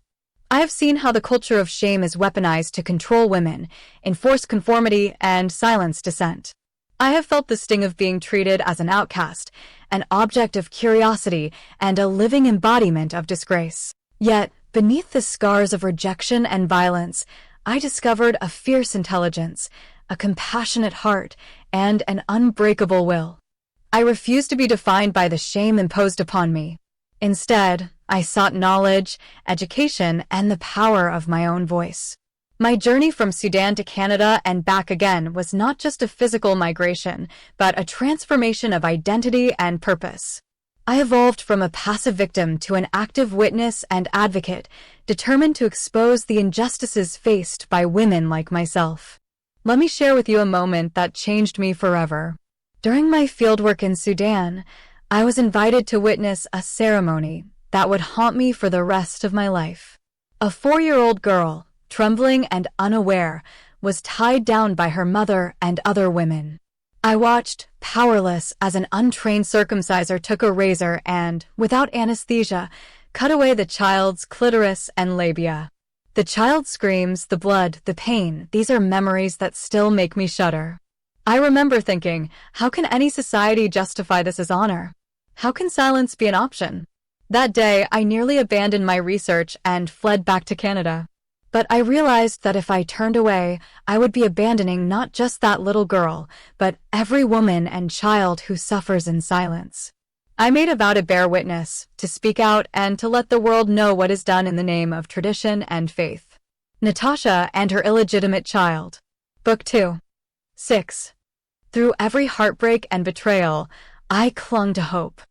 I have seen how the culture of shame is weaponized to control women, enforce conformity, and silence dissent. I have felt the sting of being treated as an outcast, an object of curiosity, and a living embodiment of disgrace. Yet, beneath the scars of rejection and violence, I discovered a fierce intelligence, a compassionate heart, and an unbreakable will. I refused to be defined by the shame imposed upon me. Instead, I sought knowledge, education, and the power of my own voice. My journey from Sudan to Canada and back again was not just a physical migration, but a transformation of identity and purpose. I evolved from a passive victim to an active witness and advocate, determined to expose the injustices faced by women like myself. Let me share with you a moment that changed me forever. During my fieldwork in Sudan, I was invited to witness a ceremony that would haunt me for the rest of my life. A 4-year-old girl, trembling and unaware, was tied down by her mother and other women. I watched, powerless, as an untrained circumciser took a razor and, without anesthesia, cut away the child's clitoris and labia. The child's screams, the blood, the pain, these are memories that still make me shudder. I remember thinking, how can any society justify this as honor? How can silence be an option? That day, I nearly abandoned my research and fled back to Canada. But I realized that if I turned away, I would be abandoning not just that little girl, but every woman and child who suffers in silence. I made a vow to bear witness, to speak out, and to let the world know what is done in the name of tradition and faith. Natasha and her illegitimate child. Book 2. 6. Through every heartbreak and betrayal, I clung to hope.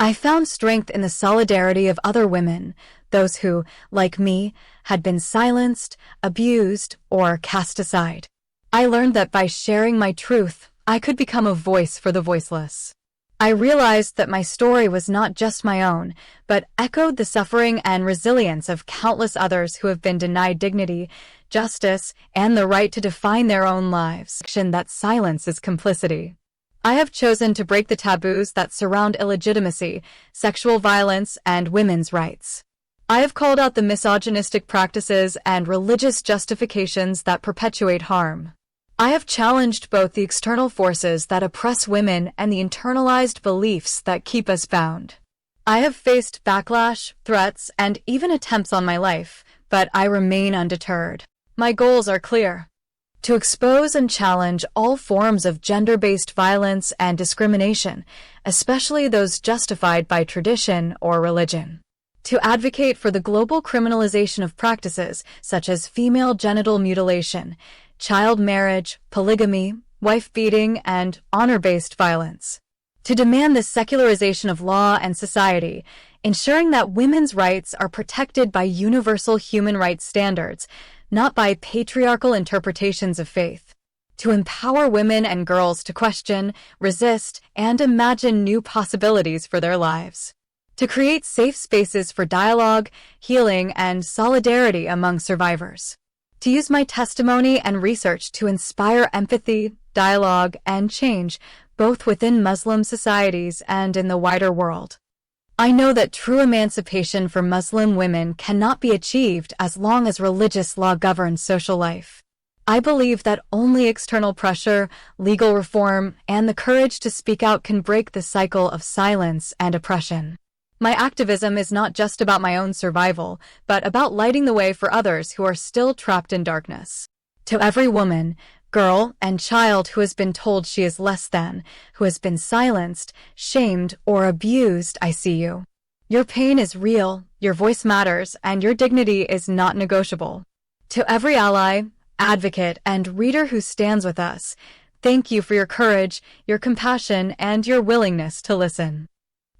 I found strength in the solidarity of other women, those who, like me, had been silenced, abused, or cast aside. I learned that by sharing my truth, I could become a voice for the voiceless. I realized that my story was not just my own, but echoed the suffering and resilience of countless others who have been denied dignity, justice, and the right to define their own lives. That silence is complicity. I have chosen to break the taboos that surround illegitimacy, sexual violence, and women's rights. I have called out the misogynistic practices and religious justifications that perpetuate harm. I have challenged both the external forces that oppress women and the internalized beliefs that keep us bound. I have faced backlash, threats, and even attempts on my life, but I remain undeterred. My goals are clear: to expose and challenge all forms of gender-based violence and discrimination, especially those justified by tradition or religion. To advocate for the global criminalization of practices such as female genital mutilation, child marriage, polygamy, wife-beating, and honor-based violence. To demand the secularization of law and society, ensuring that women's rights are protected by universal human rights standards, not by patriarchal interpretations of faith. To empower women and girls to question, resist, and imagine new possibilities for their lives. To create safe spaces for dialogue, healing, and solidarity among survivors. To use my testimony and research to inspire empathy, dialogue, and change, both within Muslim societies and in the wider world. I know that true emancipation for Muslim women cannot be achieved as long as religious law governs social life. I believe that only external pressure, legal reform, and the courage to speak out can break the cycle of silence and oppression. My activism is not just about my own survival, but about lighting the way for others who are still trapped in darkness. To every woman, girl, and child who has been told she is less than, who has been silenced, shamed, or abused, I see you. Your pain is real, your voice matters, and your dignity is not negotiable. To every ally, advocate, and reader who stands with us, thank you for your courage, your compassion, and your willingness to listen.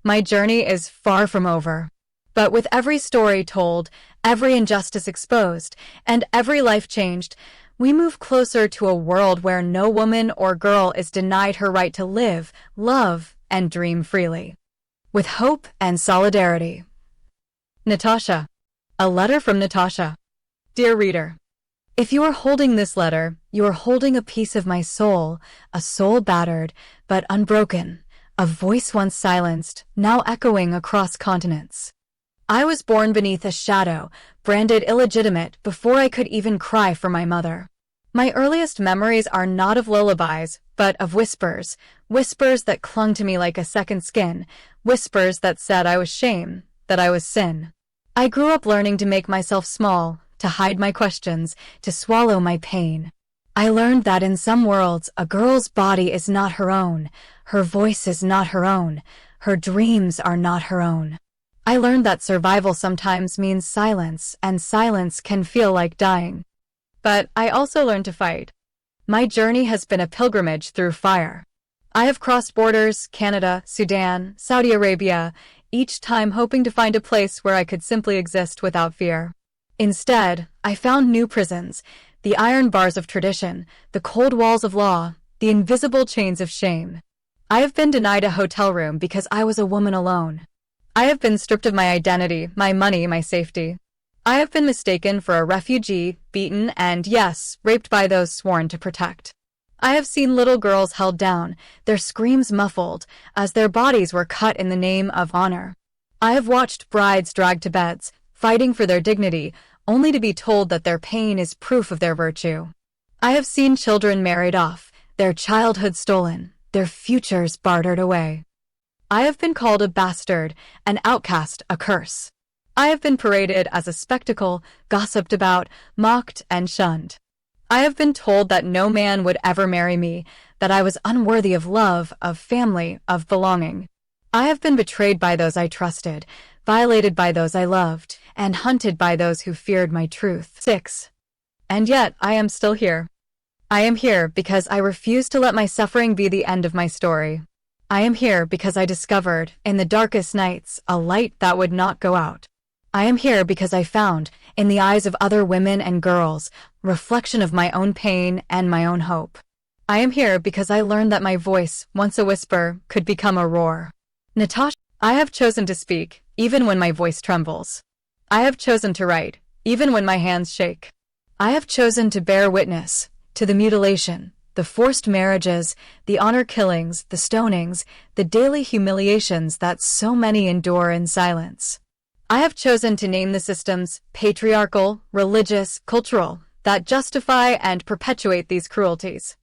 My journey is far from over. But with every story told, every injustice exposed, and every life changed, We move closer to a world where no woman or girl is denied her right to live, love, and dream freely. With hope and solidarity. Natasha. A letter from Natasha. Dear reader, if you are holding this letter, you are holding a piece of my soul, a soul battered, but unbroken, a voice once silenced, now echoing across continents. I was born beneath a shadow, branded illegitimate before I could even cry for my mother. My earliest memories are not of lullabies, but of whispers, whispers that clung to me like a second skin, whispers that said I was shame, that I was sin. I grew up learning to make myself small, to hide my questions, to swallow my pain. I learned that in some worlds, a girl's body is not her own, her voice is not her own, her dreams are not her own. I learned that survival sometimes means silence, and silence can feel like dying. But I also learned to fight. My journey has been a pilgrimage through fire. I have crossed borders, Canada, Sudan, Saudi Arabia, each time hoping to find a place where I could simply exist without fear. Instead, I found new prisons, the iron bars of tradition, the cold walls of law, the invisible chains of shame. I have been denied a hotel room because I was a woman alone. I have been stripped of my identity, my money, my safety. I have been mistaken for a refugee, beaten, and, yes, raped by those sworn to protect. I have seen little girls held down, their screams muffled, as their bodies were cut in the name of honor. I have watched brides dragged to beds, fighting for their dignity, only to be told that their pain is proof of their virtue. I have seen children married off, their childhood stolen, their futures bartered away. I have been called a bastard, an outcast, a curse. I have been paraded as a spectacle, gossiped about, mocked, and shunned. I have been told that no man would ever marry me, that I was unworthy of love, of family, of belonging. I have been betrayed by those I trusted, violated by those I loved, and hunted by those who feared my truth. 6. And yet, I am still here. I am here because I refuse to let my suffering be the end of my story. I am here because I discovered, in the darkest nights, a light that would not go out. I am here because I found, in the eyes of other women and girls, reflection of my own pain and my own hope. I am here because I learned that my voice, once a whisper, could become a roar. Natasha, I have chosen to speak, even when my voice trembles. I have chosen to write, even when my hands shake. I have chosen to bear witness to the mutilation, the forced marriages, the honor killings, the stonings, the daily humiliations that so many endure in silence. I have chosen to name the systems, patriarchal, religious, cultural, that justify and perpetuate these cruelties.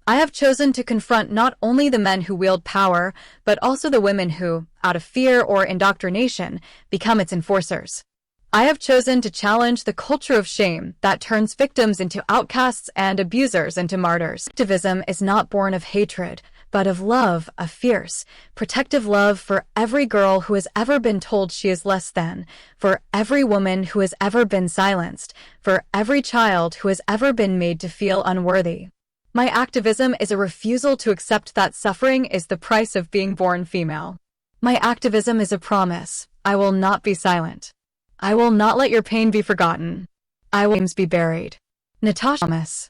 I have chosen to confront not only the men who wield power, but also the women who, out of fear or indoctrination, become its enforcers. I have chosen to challenge the culture of shame that turns victims into outcasts and abusers into martyrs. Activism is not born of hatred, but of love, a fierce, protective love for every girl who has ever been told she is less than, for every woman who has ever been silenced, for every child who has ever been made to feel unworthy. My activism is a refusal to accept that suffering is the price of being born female. My activism is a promise. I will not be silent. I will not let your pain be forgotten. I will be buried. Natasha. Promise.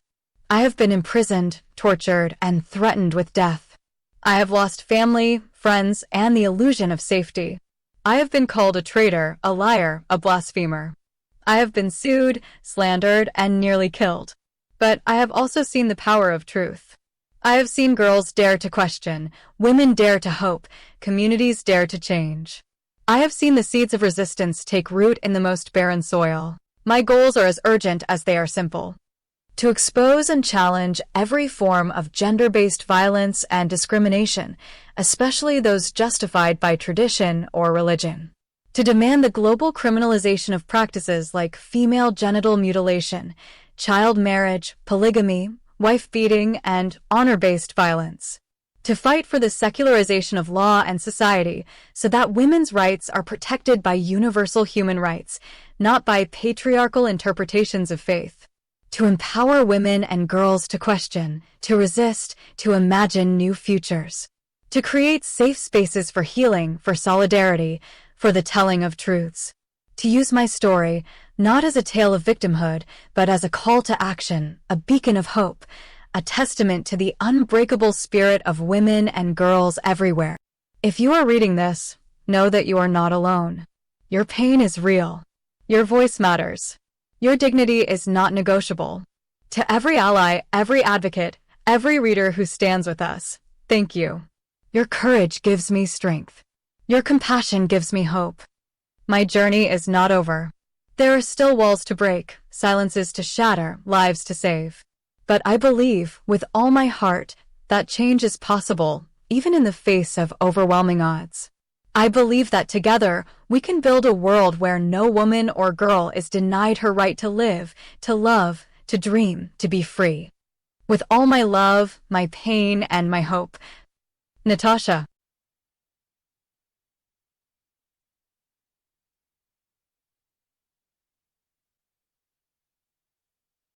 I have been imprisoned, tortured, and threatened with death. I have lost family, friends, and the illusion of safety. I have been called a traitor, a liar, a blasphemer. I have been sued, slandered, and nearly killed. But I have also seen the power of truth. I have seen girls dare to question, women dare to hope, communities dare to change. I have seen the seeds of resistance take root in the most barren soil. My goals are as urgent as they are simple. To expose and challenge every form of gender-based violence and discrimination, especially those justified by tradition or religion. To demand the global criminalization of practices like female genital mutilation, child marriage, polygamy, wife-beating, and honor-based violence. To fight for the secularization of law and society so that women's rights are protected by universal human rights, not by patriarchal interpretations of faith. To empower women and girls to question, to resist, to imagine new futures. To create safe spaces for healing, for solidarity, for the telling of truths. To use my story, not as a tale of victimhood, but as a call to action, a beacon of hope, a testament to the unbreakable spirit of women and girls everywhere. If you are reading this, know that you are not alone. Your pain is real. Your voice matters. Your dignity is not negotiable. To every ally, every advocate, every reader who stands with us, thank you. Your courage gives me strength. Your compassion gives me hope. My journey is not over. There are still walls to break, silences to shatter, lives to save. But I believe, with all my heart, that change is possible, even in the face of overwhelming odds. I believe that together, we can build a world where no woman or girl is denied her right to live, to love, to dream, to be free. With all my love, my pain, and my hope, Natasha.